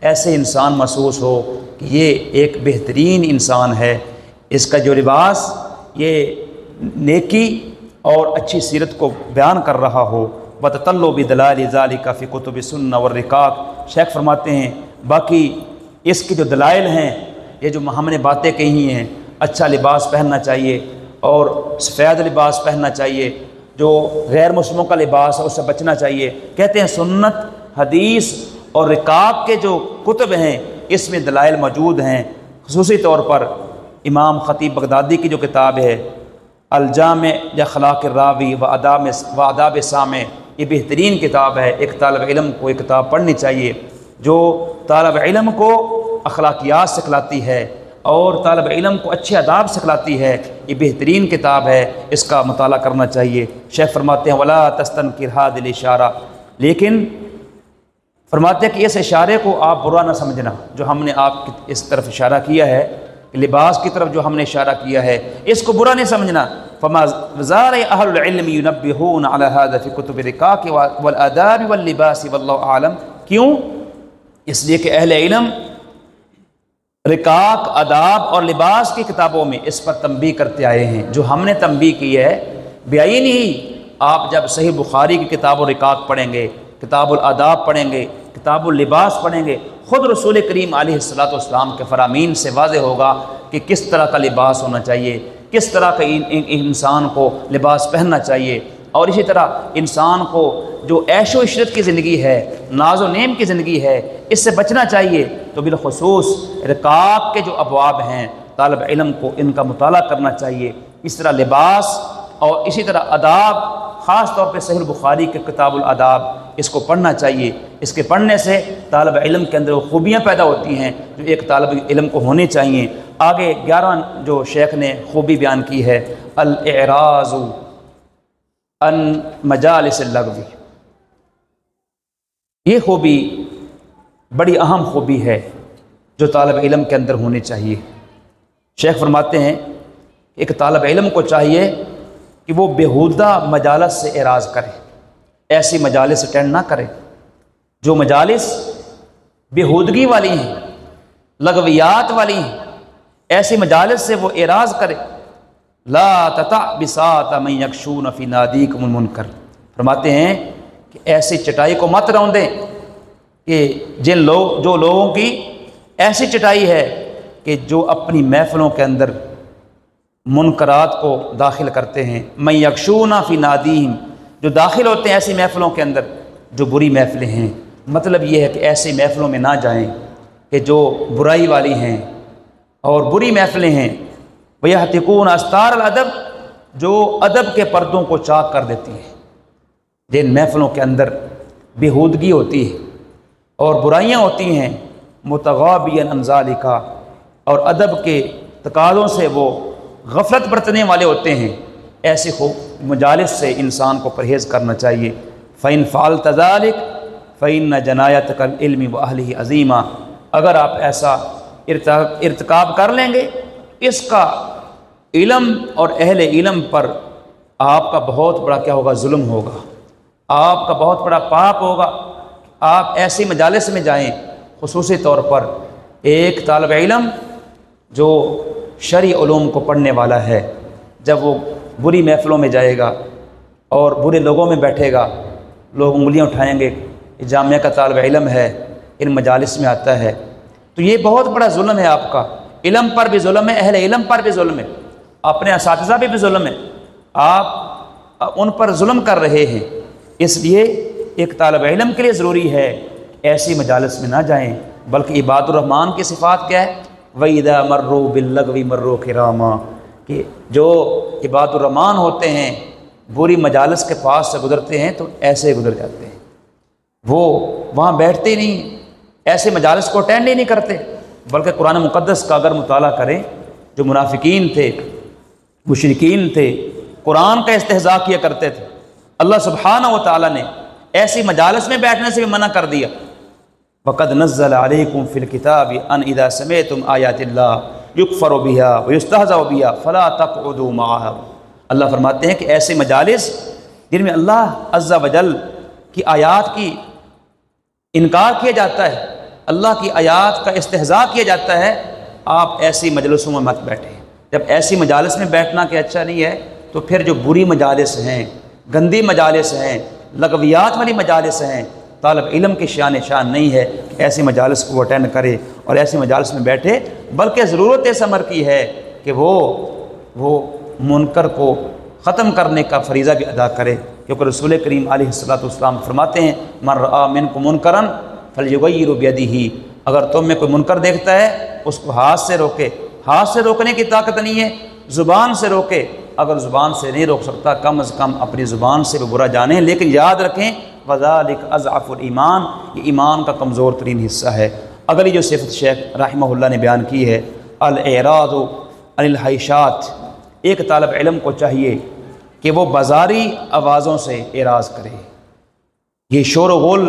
ایسے انسان محسوس ہو کہ یہ ایک بہترین انسان ہے، اس کا جو لباس یہ نیکی اور اچھی سیرت کو بیان کر رہا ہو۔ وَتَطَلُّ بِدَلَائِلِ ذَلِكَ فِي كُتُبِ السُّنَّةِ وَالرِّقَاقِ، شیخ فرماتے ہیں باقی اس کی جو دلائل ہیں، یہ جو ہم نے باتیں کہی ہیں، اچھا لباس پہننا چاہیے اور سفید لباس پہننا چاہیے، جو غیر مسلموں کا لباس ہے اس سے بچنا چاہیے۔ کہتے ہیں سنت، حدیث اور رقاق کے جو کتب ہیں اس میں دلائل موجود ہیں، خصوصی طور پر امام خطیب بغدادی کی جو کتاب ہے الجامع اخلاق الراوی و آداب سامع، یہ بہترین کتاب ہے۔ ایک طالب علم کو یہ کتاب پڑھنی چاہیے جو طالب علم کو اخلاقیات سکھلاتی ہے اور طالب علم کو اچھے آداب سکھلاتی ہے، یہ بہترین کتاب ہے، اس کا مطالعہ کرنا چاہیے۔ شیخ فرماتے ہیں ولا تستنکر ھذہ الاشارہ، لیکن فرماتے ہیں کہ اس اشارے کو آپ برا نہ سمجھنا، جو ہم نے آپ کی اس طرف اشارہ کیا ہے، لباس کی طرف جو ہم نے اشارہ کیا ہے، اس کو برا نہیں سمجھنا۔ فما زال اہل العلم ينبهون على هذا في كتب الرقاق والآداب واللباس واللہ اعلم۔ کیوں؟ اس لیے کہ اہل علم رقاق، آداب اور لباس کی کتابوں میں اس پر تنبیہ کرتے آئے ہیں، جو ہم نے تنبیہ کی ہے بیائی نہیں۔ آپ جب صحیح بخاری کی کتاب الرقاق پڑھیں گے، کتاب الآداب پڑھیں گے، کتاب اللباس پڑھیں گے، خود رسول کریم علیہ الصلاۃ والسلام کے فرامین سے واضح ہوگا کہ کس طرح کا لباس ہونا چاہیے، کس طرح کا انسان کو لباس پہننا چاہیے، اور اسی طرح انسان کو جو عیش و عشرت کی زندگی ہے، ناز و نعیم کی زندگی ہے، اس سے بچنا چاہیے۔ تو بالخصوص رقاق کے جو ابواب ہیں، طالب علم کو ان کا مطالعہ کرنا چاہیے۔ اس طرح لباس اور اسی طرح آداب، خاص طور پہ صحیح بخاری کے کتاب الآداب، اس کو پڑھنا چاہیے۔ اس کے پڑھنے سے طالب علم کے اندر وہ خوبیاں پیدا ہوتی ہیں جو ایک طالب علم کو ہونی چاہیے۔ آگے 11 جو شیخ نے خوبی بیان کی ہے، الاعراض عن مجالس اللغو، یہ خوبی بڑی اہم خوبی ہے جو طالب علم کے اندر ہونی چاہیے۔ شیخ فرماتے ہیں کہ ایک طالب علم کو چاہیے کہ وہ بیہودہ مجالس سے اعراض کرے، ایسی مجالس اٹینڈ نہ کرے جو مجالس بیہودگی والی ہیں، لغویات والی ہیں، ایسی مجالس سے وہ اعراض کرے۔ لا تطع بساط من یکشون فی نادیکم المنکر، فرماتے ہیں کہ ایسی چٹائی کو مت روندیں کہ جو لوگوں کی ایسی چٹائی ہے کہ جو اپنی محفلوں کے اندر منکرات کو داخل کرتے ہیں۔ من یکشون فی نادیہم، جو داخل ہوتے ہیں ایسی محفلوں کے اندر جو بری محفلیں ہیں۔ مطلب یہ ہے کہ ایسی محفلوں میں نہ جائیں کہ جو برائی والی ہیں اور بری محفلیں ہیں۔ وَيَحْتِقُونَ أَسْتَارَ الْأَدَبِ، جو ادب کے پردوں کو چاک کر دیتی ہیں۔ جن محفلوں کے اندر بیہودگی ہوتی ہے اور برائیاں ہوتی ہیں، متغابین عن ذالک، اور ادب کے تقاضوں سے وہ غفلت برتنے والے ہوتے ہیں، ایسے مجالس سے انسان کو پرہیز کرنا چاہیے۔ فَإِنْ فَعَلْتَ ذَلِكَ فَإِنَّ جَنَایَتَكَ الْعِلْمِ وَأَهْلِهِ عَظِیمًا، اگر آپ ایسا ارتکاب کر لیں گے، اس کا علم اور اہل علم پر آپ کا بہت بڑا کیا ہوگا، ظلم ہوگا، آپ کا بہت بڑا پاپ ہوگا۔ آپ ایسی مجالس میں جائیں، خصوصی طور پر ایک طالب علم جو شرعی علوم کو پڑھنے والا ہے، جب وہ بری محفلوں میں جائے گا اور برے لوگوں میں بیٹھے گا، لوگ انگلیاں اٹھائیں گے، یہ جامعہ کا طالب علم ہے، ان مجالس میں آتا ہے، تو یہ بہت بڑا ظلم ہے۔ آپ کا علم پر بھی ظلم ہے، اہل علم پر بھی ظلم ہے، اپنے اساتذہ پہ بھی ظلم ہے، آپ ان پر ظلم کر رہے ہیں۔ اس لیے ایک طالب علم کے لیے ضروری ہے ایسی مجالس میں نہ جائیں، بلکہ عباد الرحمن کی صفات کیا ہے، وَإِذَا مَرُّوا بِاللَّغْوِ مَرُّوا كِرَامًا، کہ جو عباد الرحمن ہوتے ہیں بری مجالس کے پاس سے گزرتے ہیں تو ایسے گزر جاتے ہیں، وہ وہاں بیٹھتے ہی نہیں، ایسے مجالس کو اٹینڈ ہی نہیں کرتے، بلکہ قرآن مقدس کا اگر مطالعہ کریں، جو منافقین تھے، مشرکین تھے، قرآن کا استہزاء کیا کرتے تھے، اللہ سبحانہ و تعالیٰ نے ایسی مجالس میں بیٹھنے سے بھی منع کر دیا۔ وَقَدْ نَزَّلَ عَلَيْكُمْ فِي الْكِتَابِ أَنْ إِذَا سَمِعْتُمْ آيَاتِ اللَّهِ يُكْفَرُ بِهَا وَيُسْتَهْزَأُ بِهَا فَلَا تَقْعُدُوا مَعَهُمْ، اللہ فرماتے ہیں کہ ایسے مجالس جن میں اللہ عز و جل کی آیات کی انکار کیا جاتا ہے، اللہ کی آیات کا استہزاء کیا جاتا ہے، آپ ایسی مجلسوں میں مت بیٹھیں۔ جب ایسی مجالس میں بیٹھنا کہ اچھا نہیں ہے، تو پھر جو بری مجالس ہیں، گندی مجالس ہیں، لغویات والی مجالس ہیں، طالب علم کی شان نہیں ہے کہ ایسی مجالس کو اٹینڈ کرے اور ایسی مجالس میں بیٹھے، بلکہ ضرورت اس امر کی ہے کہ وہ منکر کو ختم کرنے کا فریضہ بھی ادا کرے، کیونکہ رسول کریم علیہ الصلاۃ والسلام فرماتے ہیں من رآ منکم منکرا فلیغیرہ بیدہ، اگر تم میں کوئی منکر دیکھتا ہے اس کو ہاتھ سے روکے، ہاتھ سے روکنے کی طاقت نہیں ہے، زبان سے روکے، اگر زبان سے نہیں روک سکتا کم از کم اپنی زبان سے بھی برا جانیں، لیکن یاد رکھیں وذالک اضعف الایمان، یہ ایمان کا کمزور ترین حصہ ہے۔ اگلی جو صفت شیخ رحمہ اللہ نے بیان کی ہے، الاعراض عن الحیشات، ایک طالب علم کو چاہیے کہ وہ بازاری آوازوں سے اعراض کرے، یہ شور و غل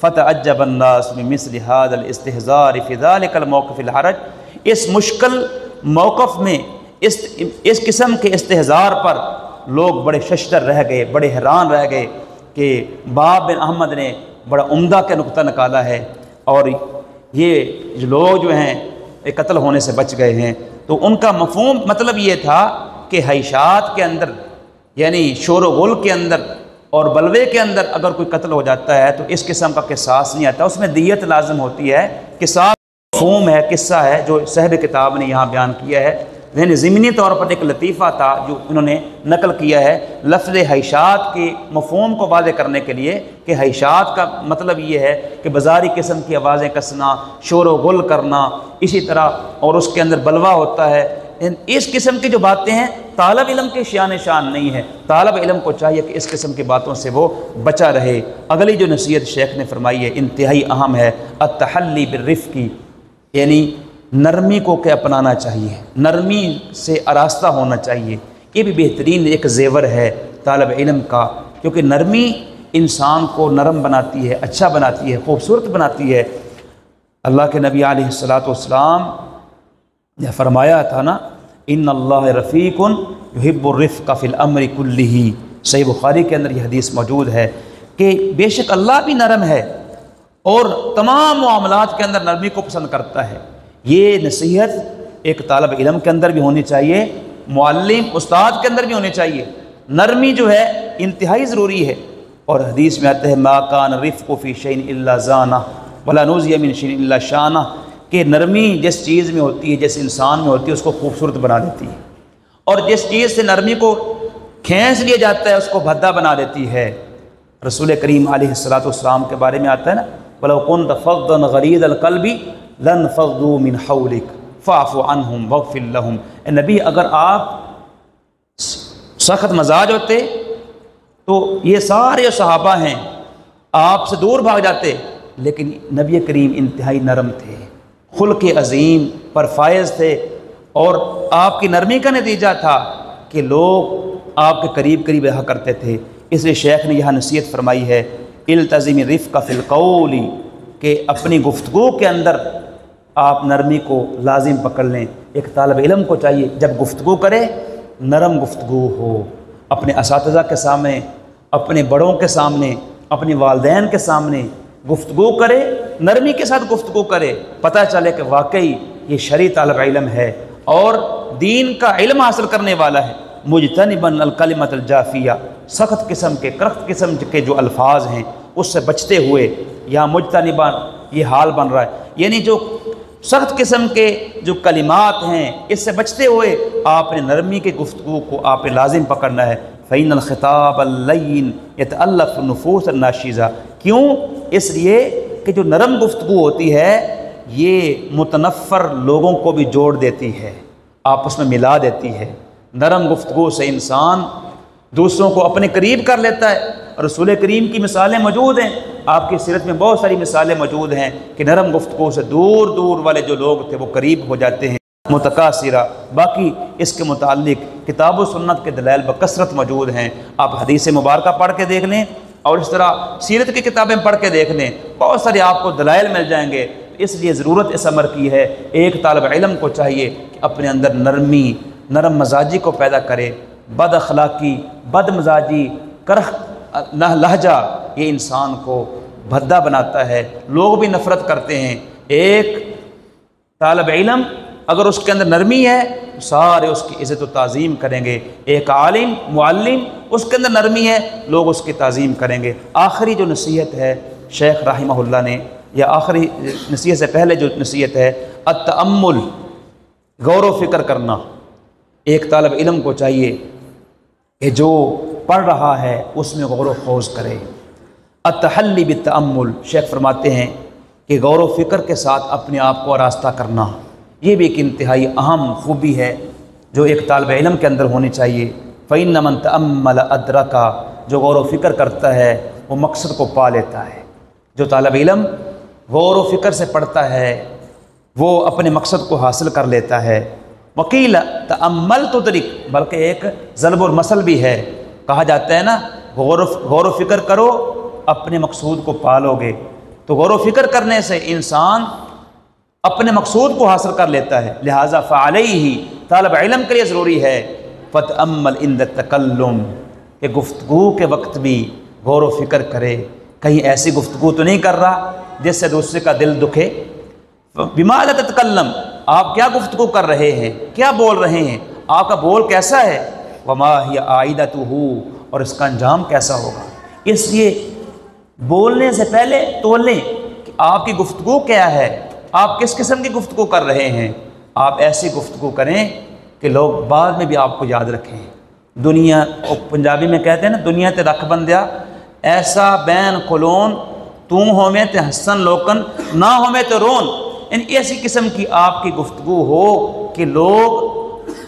فتعجب الناس من مثل هذا الاستهزار في ذلك الموقف الحرج، اس مشکل موقف میں اس قسم کے استہزار پر لوگ بڑے ششدر رہ گئے، بڑے حیران رہ گئے کہ باب بن احمد نے بڑا عمدہ کا نقطہ نکالا ہے اور یہ لوگ جو ہیں قتل ہونے سے بچ گئے ہیں۔ تو ان کا مفہوم مطلب یہ تھا کہ حیشات کے اندر یعنی شور و غل کے اندر اور بلوے کے اندر اگر کوئی قتل ہو جاتا ہے تو اس قسم کا قصاص نہیں آتا، اس میں دیت لازم ہوتی ہے۔ قصاص مفہوم ہے، قصہ ہے جو صاحب کتاب نے یہاں بیان کیا ہے، یعنی ضمنی طور پر ایک لطیفہ تھا جو انہوں نے نقل کیا ہے لفظ حیشات کے مفہوم کو واضح کرنے کے لیے کہ حیشات کا مطلب یہ ہے کہ بازاری قسم کی آوازیں کسنا، شور و غل کرنا، اسی طرح اور اس کے اندر بلوا ہوتا ہے۔ اس قسم کی جو باتیں ہیں طالب علم کے شان نہیں ہے، طالب علم کو چاہیے کہ اس قسم کی باتوں سے وہ بچا رہے۔ اگلی جو نصیحت شیخ نے فرمائی ہے انتہائی اہم ہے، التحلی بالرفق، یعنی نرمی کو کہ اپنانا چاہیے، نرمی سے آراستہ ہونا چاہیے۔ یہ بھی بہترین ایک زیور ہے طالب علم کا، کیونکہ نرمی انسان کو نرم بناتی ہے، اچھا بناتی ہے، خوبصورت بناتی ہے۔ اللہ کے نبی علیہ السلام نے فرمایا تھا نا، ان اللہ رفیق یحب الرفق فی الامر کلہ، صحیح بخاری کے اندر یہ حدیث موجود ہے کہ بے شک اللہ بھی نرم ہے اور تمام معاملات کے اندر نرمی کو پسند کرتا ہے۔ یہ نصیحت ایک طالب علم کے اندر بھی ہونی چاہیے، معلم استاد کے اندر بھی ہونی چاہیے۔ نرمی جو ہے انتہائی ضروری ہے، اور حدیث میں آتا ہے ما کان الرفق فی شیء الا زانہ ولا نزی من شیء الا شانہ، کہ نرمی جس چیز میں ہوتی ہے، جس انسان میں ہوتی ہے، اس کو خوبصورت بنا دیتی ہے، اور جس چیز سے نرمی کو کھینچ لیا جاتا ہے اس کو بھدا بنا دیتی ہے۔ رسول کریم علیہ السلام کے بارے میں آتا ہے نا، وَلَوْ كُنْتَ فَظًّا غَلِيظَ الْقَلْبِ لَانفَضُّوا مِنْ حَوْلِكَ فَاعْفُ عَنْهُمْ وَاغْفِرْ لَهُمْ۔ اے نبی، اگر آپ سخت مزاج ہوتے تو یہ سارے صحابہ ہیں آپ سے دور بھاگ جاتے، لیکن نبی کریم انتہائی نرم تھے، خلق عظیم پر فائز تھے، اور آپ کی نرمی کا نتیجہ تھا کہ لوگ آپ کے قریب رہا کرتے تھے۔ اس لیے شیخ نے یہاں نصیحت فرمائی ہے التزم الرفق فی القول، کہ اپنی گفتگو کے اندر آپ نرمی کو لازم پکڑ لیں۔ ایک طالب علم کو چاہیے جب گفتگو کرے نرم گفتگو ہو، اپنے اساتذہ کے سامنے، اپنے بڑوں کے سامنے، اپنے والدین کے سامنے گفتگو کرے، نرمی کے ساتھ گفتگو کرے، پتہ چلے کہ واقعی یہ شرعی طالب علم ہے اور دین کا علم حاصل کرنے والا ہے۔ مجتنبا الکلمۃ الجافیہ، سخت قسم کے کرخت قسم کے جو الفاظ ہیں اس سے بچتے ہوئے، یہاں مجتنبا یہ حال بن رہا ہے، یعنی جو سخت قسم کے جو کلمات ہیں اس سے بچتے ہوئے آپ نے نرمی کی گفتگو کو آپ نے لازم پکڑنا ہے۔ فإن الخطاب اللین یتألف النفوس الناشزہ، کیوں؟ اس لیے کہ جو نرم گفتگو ہوتی ہے یہ متنفر لوگوں کو بھی جوڑ دیتی ہے، آپس میں ملا دیتی ہے۔ نرم گفتگو سے انسان دوسروں کو اپنے قریب کر لیتا ہے۔ رسول کریم کی مثالیں موجود ہیں، آپ کی سیرت میں بہت ساری مثالیں موجود ہیں کہ نرم گفتگو سے دور دور والے جو لوگ تھے وہ قریب ہو جاتے ہیں۔ متکاثرہ، باقی اس کے متعلق کتاب و سنت کے دلائل بکثرت موجود ہیں، آپ حدیث مبارکہ پڑھ کے دیکھ لیں اور اس طرح سیرت کی کتابیں پڑھ کے دیکھ لیں، بہت سارے آپ کو دلائل مل جائیں گے۔ اس لیے ضرورت اس امر کی ہے، ایک طالب علم کو چاہیے کہ اپنے اندر نرمی، نرم مزاجی کو پیدا کرے۔ بد اخلاقی، بد مزاجی، کرخ لہجہ یہ انسان کو بھدا بناتا ہے، لوگ بھی نفرت کرتے ہیں۔ ایک طالب علم اگر اس کے اندر نرمی ہے تو سارے اس کی عزت و تعظیم کریں گے۔ ایک عالم معلم اس کے اندر نرمی ہے، لوگ اس کی تعظیم کریں گے۔ آخری جو نصیحت ہے شیخ رحمہ اللہ نے، یا آخری نصیحت سے پہلے جو نصیحت ہے التأمل، غور و فکر کرنا۔ ایک طالب علم کو چاہیے کہ جو پڑھ رہا ہے اس میں غور و خوض کرے۔ التحلی بالتأمل، شیخ فرماتے ہیں کہ غور و فکر کے ساتھ اپنے آپ کو آراستہ کرنا، یہ بھی ایک انتہائی اہم خوبی ہے جو ایک طالب علم کے اندر ہونی چاہیے۔ فإن من تأمل أدرک، جو غور و فکر کرتا ہے وہ مقصد کو پا لیتا ہے۔ جو طالب علم غور و فکر سے پڑھتا ہے وہ اپنے مقصد کو حاصل کر لیتا ہے۔ وقیل تأمل تدرک، بلکہ ایک ضرب المثل بھی ہے، کہا جاتا ہے نا غور و فکر کرو اپنے مقصود کو پالو گے۔ تو غور و فکر کرنے سے انسان اپنے مقصود کو حاصل کر لیتا ہے، لہٰذا فعلیہ طالب علم کے لیے ضروری ہے فتأمل عند التکلم کہ گفتگو کے وقت بھی غور و فکر کرے، کہیں ایسی گفتگو تو نہیں کر رہا جس سے دوسرے کا دل دکھے۔ بما لا تتکلم، آپ کیا گفتگو کر رہے ہیں، کیا بول رہے ہیں، آپ کا بول کیسا ہے، وما ہی عائدتہ، اور اس کا انجام کیسا ہوگا۔ اس لیے بولنے سے پہلے تولیں کہ آپ کی گفتگو کیا ہے، آپ کس قسم کی گفتگو کر رہے ہیں۔ آپ ایسی گفتگو کریں کہ لوگ بعد میں بھی آپ کو یاد رکھیں۔ دنیا، پنجابی میں کہتے ہیں نا، دنیا تے رکھ بندیا ایسا بین کھلون، تو ہومیں تے حسن لوکن نہ ہومیں تے رون، یعنی ایسی قسم کی آپ کی گفتگو ہو کہ لوگ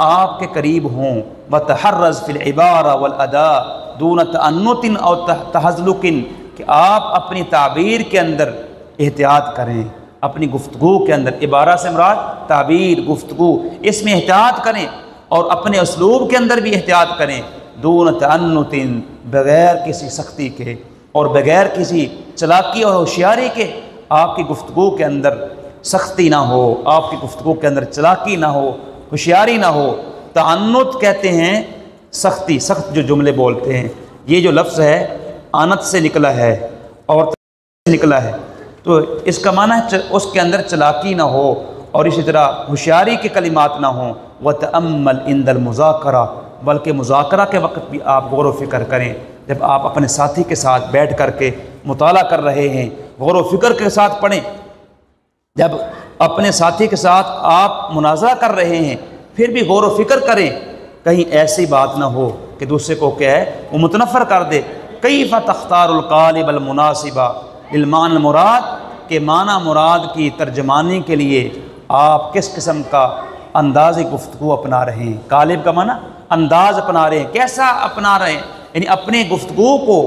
آپ کے قریب ہوں۔ وتحرز فی العبارہ والاداء دون تعنت او تحزلق، کہ آپ اپنی تعبیر کے اندر احتیاط کریں، اپنی گفتگو کے اندر، عبارہ سے مراد تعبیر، گفتگو، اس میں احتیاط کریں، اور اپنے اسلوب کے اندر بھی احتیاط کریں، دون تعنت، بغیر کسی سختی کے اور بغیر کسی چلاکی اور ہوشیاری کے آپ کی گفتگو کے اندر سختی نہ ہو، آپ کی گفتگو کے اندر چلاکی نہ ہو، ہوشیاری نہ ہو۔ تعنت کہتے ہیں سختی، سخت جو جملے بولتے ہیں، یہ جو لفظ ہے آنت سے نکلا ہے اور سے نکلا ہے، تو اس کا معنی ہے اس کے اندر چلاکی نہ ہو، اور اسی طرح ہوشیاری کے کلمات نہ ہوں۔ وتأمل عند المذاکرہ، بلکہ مذاکرہ کے وقت بھی آپ غور و فکر کریں۔ جب آپ اپنے ساتھی کے ساتھ بیٹھ کر کے مطالعہ کر رہے ہیں، غور و فکر کے ساتھ پڑھیں۔ جب اپنے ساتھی کے ساتھ آپ مناظرہ کر رہے ہیں، پھر بھی غور و فکر کریں، کہیں ایسی بات نہ ہو کہ دوسرے کو کیا ہے وہ متنفر کر دے۔ کیف تختار القالب المناسبہ للمعنی المراد، کہ معنی مراد کی ترجمانی کے لیے آپ کس قسم کا انداز گفتگو اپنا رہے ہیں۔ قالب کا معنی انداز اپنا رہے ہیں، کیسا اپنا رہے ہیں، یعنی اپنے گفتگو کو،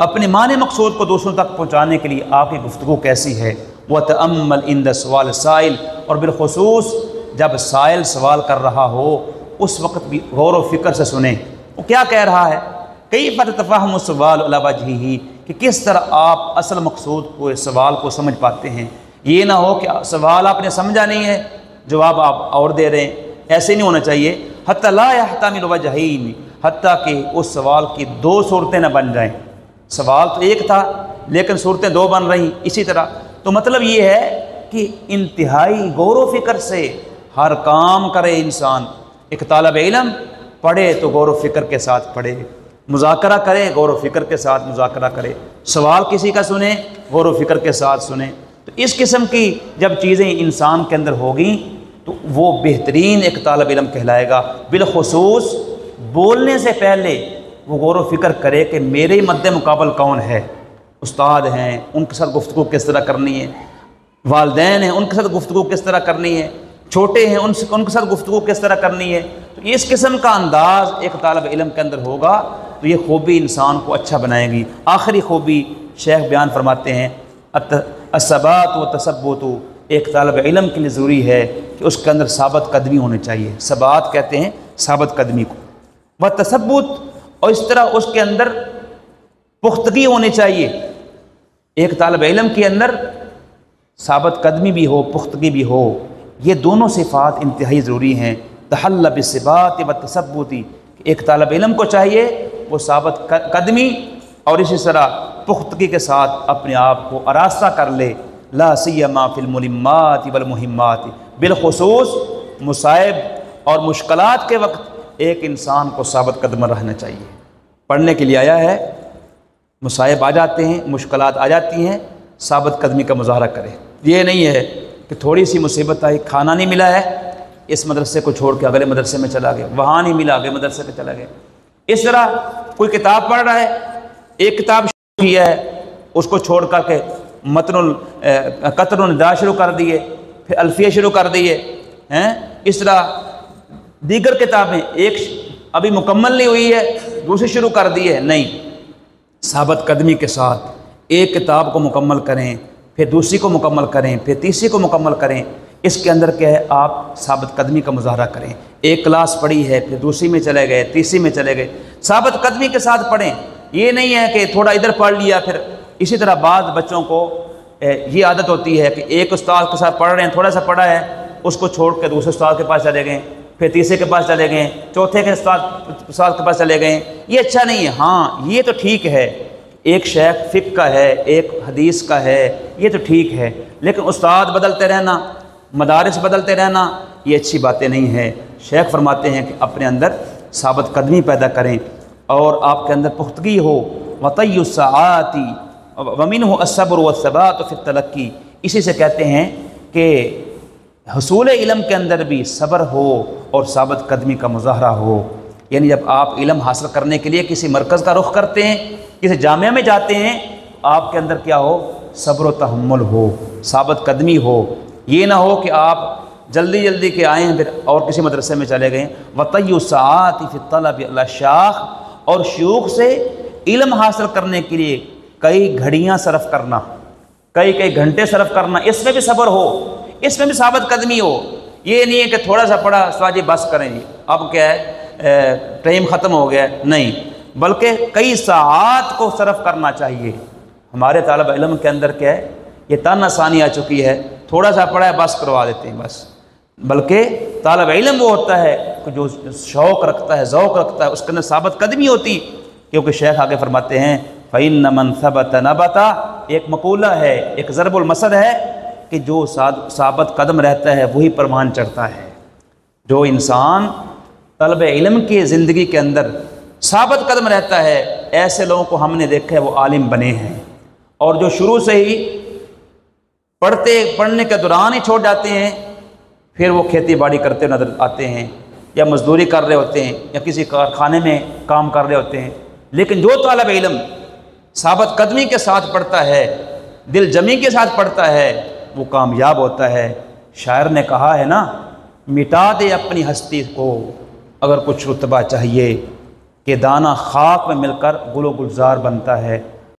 اپنے معنی مقصود کو دوسروں تک پہنچانے کے لیے آپ کی گفتگو کیسی ہے۔ وتأمل عند سوال سائل، اور بالخصوص جب سائل سوال کر رہا ہو اس وقت بھی غور و فکر سے سنیں وہ کیا کہہ رہا ہے۔ کیف تتفہم السؤال علی وجہہ، کہ کس طرح آپ اصل مقصود کو، سوال کو سمجھ پاتے ہیں۔ یہ نہ ہو کہ سوال آپ نے سمجھا نہیں ہے، جواب آپ اور دے رہے ہیں، ایسے نہیں ہونا چاہیے۔ حتی لا یحتمل وجہین، حتیٰ کہ اس سوال کی دو صورتیں نہ بن جائیں۔ سوال تو ایک تھا لیکن صورتیں دو بن رہی، اسی طرح۔ تو مطلب یہ ہے کہ انتہائی غور و فکر سے ہر کام کرے انسان۔ ایک طالب علم پڑھے تو غور و فکر کے ساتھ پڑھے، مذاکرہ کرے غور و فکر کے ساتھ مذاکرہ کرے، سوال کسی کا سنیں غور و فکر کے ساتھ سنیں۔ تو اس قسم کی جب چیزیں انسان کے اندر ہوگیں تو وہ بہترین ایک طالب علم کہلائے گا۔ بالخصوص بولنے سے پہلے وہ غور و فکر کرے کہ میرے مد مقابل کون ہے، استاد ہیں ان کے ساتھ گفتگو کس طرح کرنی ہے، والدین ہیں ان کے ساتھ گفتگو کس طرح کرنی ہے، چھوٹے ہیں ان کے ساتھ گفتگو کس طرح کرنی ہے۔ تو اس قسم کا انداز ایک طالب علم کے اندر ہوگا تو یہ خوبی انسان کو اچھا بنائے گی۔ آخری خوبی شیخ بیان فرماتے ہیں الثبات و تثبت، ایک طالب علم کے لیے ضروری ہے کہ اس کے اندر ثابت قدمی ہونی چاہیے۔ ثبات کہتے ہیں ثابت قدمی کو، وہ تثبت، اور اس طرح اس کے اندر پختگی ہونی چاہیے۔ ایک طالب علم کے اندر ثابت قدمی بھی ہو، پختگی بھی ہو، یہ دونوں صفات انتہائی ضروری ہیں۔ تحلی بالثبات والتثبت، ایک طالب علم کو چاہیے وہ ثابت قدمی اور اسی طرح پختگی کے ساتھ اپنے آپ کو آراستہ کر لے، لا سیما فی الملمات والمہمات، بالخصوص مصائب اور مشکلات کے وقت ایک انسان کو ثابت قدم رہنا چاہیے۔ پڑھنے کے لیے آیا ہے، مصائب آ جاتے ہیں، مشکلات آ جاتی ہیں، ثابت قدمی کا مظاہرہ کرے۔ یہ نہیں ہے کہ تھوڑی سی مصیبت آئی، کھانا نہیں ملا ہے، اس مدرسے کو چھوڑ کے اگلے مدرسے میں چلا گیا، وہاں نہیں ملا اگلے مدرسے میں چلا گیا۔ اس طرح کوئی کتاب پڑھ رہا ہے، ایک کتاب شروع کی ہے اس کو چھوڑ کر کے متن قطر النداء شروع کر دیے، پھر الفیہ شروع کر دیے ہیں۔ اس طرح دیگر کتابیں ایک ابھی مکمل نہیں ہوئی ہے دوسری شروع کر دی ہے، نہیں، ثابت قدمی کے ساتھ ایک کتاب کو مکمل کریں، پھر دوسری کو مکمل کریں، پھر تیسری کو مکمل کریں۔ اس کے اندر کیا ہے، آپ ثابت قدمی کا مظاہرہ کریں۔ ایک کلاس پڑھی ہے پھر دوسری میں چلے گئے، تیسری میں چلے گئے، ثابت قدمی کے ساتھ پڑھیں۔ یہ نہیں ہے کہ تھوڑا ادھر پڑھ لیا پھر اسی طرح بعض بچوں کو یہ عادت ہوتی ہے کہ ایک استاد کے ساتھ پڑھ رہے ہیں، تھوڑا سا پڑھا ہے، اس کو چھوڑ کے دوسرے استاد کے پاس چلے گئے، پھر تیسرے کے پاس چلے گئے، چوتھے کے استاد کے پاس چلے گئے، یہ اچھا نہیں ہے۔ ہاں یہ تو ٹھیک ہے، ایک شیخ فقہ کا ہے، ایک حدیث کا ہے، یہ تو ٹھیک ہے، لیکن استاد بدلتے رہنا، مدارس بدلتے رہنا، یہ اچھی باتیں نہیں ہیں۔ شیخ فرماتے ہیں کہ اپنے اندر ثابت قدمی پیدا کریں اور آپ کے اندر پختگی ہو۔ وطی الساعات ومنہ الصبر والثبات فی التلقی، اسی سے کہتے ہیں کہ حصول علم کے اندر بھی صبر ہو اور ثابت قدمی کا مظاہرہ ہو۔ یعنی جب آپ علم حاصل کرنے کے لیے کسی مرکز کا رخ کرتے ہیں، کسی جامعہ میں جاتے ہیں، آپ کے اندر کیا ہو؟ صبر و تحمل ہو، ثابت قدمی ہو۔ یہ نہ ہو کہ آپ جلدی جلدی کے آئیں پھر اور کسی مدرسے میں چلے گئے۔ وطی الساعات فی الطلب علی الشیوخ، اور شیوخ سے علم حاصل کرنے کے لیے کئی گھڑیاں صرف کرنا، کئی گھنٹے صرف کرنا، اس میں بھی صبر ہو، اس میں بھی ثابت قدمی ہو۔ یہ نہیں ہے کہ تھوڑا سا پڑھا استاد جی بس کریں جی اب کیا ہے ٹائم ختم ہو گیا، نہیں، بلکہ کئی ساعات کو صرف کرنا چاہیے۔ ہمارے طالب علم کے اندر کیا ہے، یہ تن آسانی آ چکی ہے، تھوڑا سا پڑھا ہے بس کروا دیتے ہیں بس، بلکہ طالب علم وہ ہوتا ہے کہ جو شوق رکھتا ہے، ذوق رکھتا ہے، اس کے اندر ثابت قدمی ہوتی، کیونکہ شیخ آگے فرماتے ہیں فَإِنَّ مَنْ ثَبَتَ نَبَتَ، ایک مقولہ ہے، ایک ضرب المثل ہے کہ جو ثابت قدم رہتا ہے وہی پروان چڑھتا ہے۔ جو انسان طلب علم کی زندگی کے اندر ثابت قدم رہتا ہے، ایسے لوگوں کو ہم نے دیکھا ہے وہ عالم بنے ہیں، اور جو شروع سے ہی پڑھنے کے دوران ہی چھوڑ جاتے ہیں، پھر وہ کھیتی باڑی کرتے نظر آتے ہیں، یا مزدوری کر رہے ہوتے ہیں، یا کسی کارخانے میں کام کر رہے ہوتے ہیں۔ لیکن جو طالب علم ثابت قدمی کے ساتھ پڑھتا ہے، دل جمی کے ساتھ پڑھتا ہے، وہ کامیاب ہوتا ہے۔ شاعر نے کہا ہے نا، مٹا دے اپنی ہستی کو اگر کچھ رتبہ چاہیے، کہ دانہ خاک میں مل کر گل و گلزار بنتا ہے۔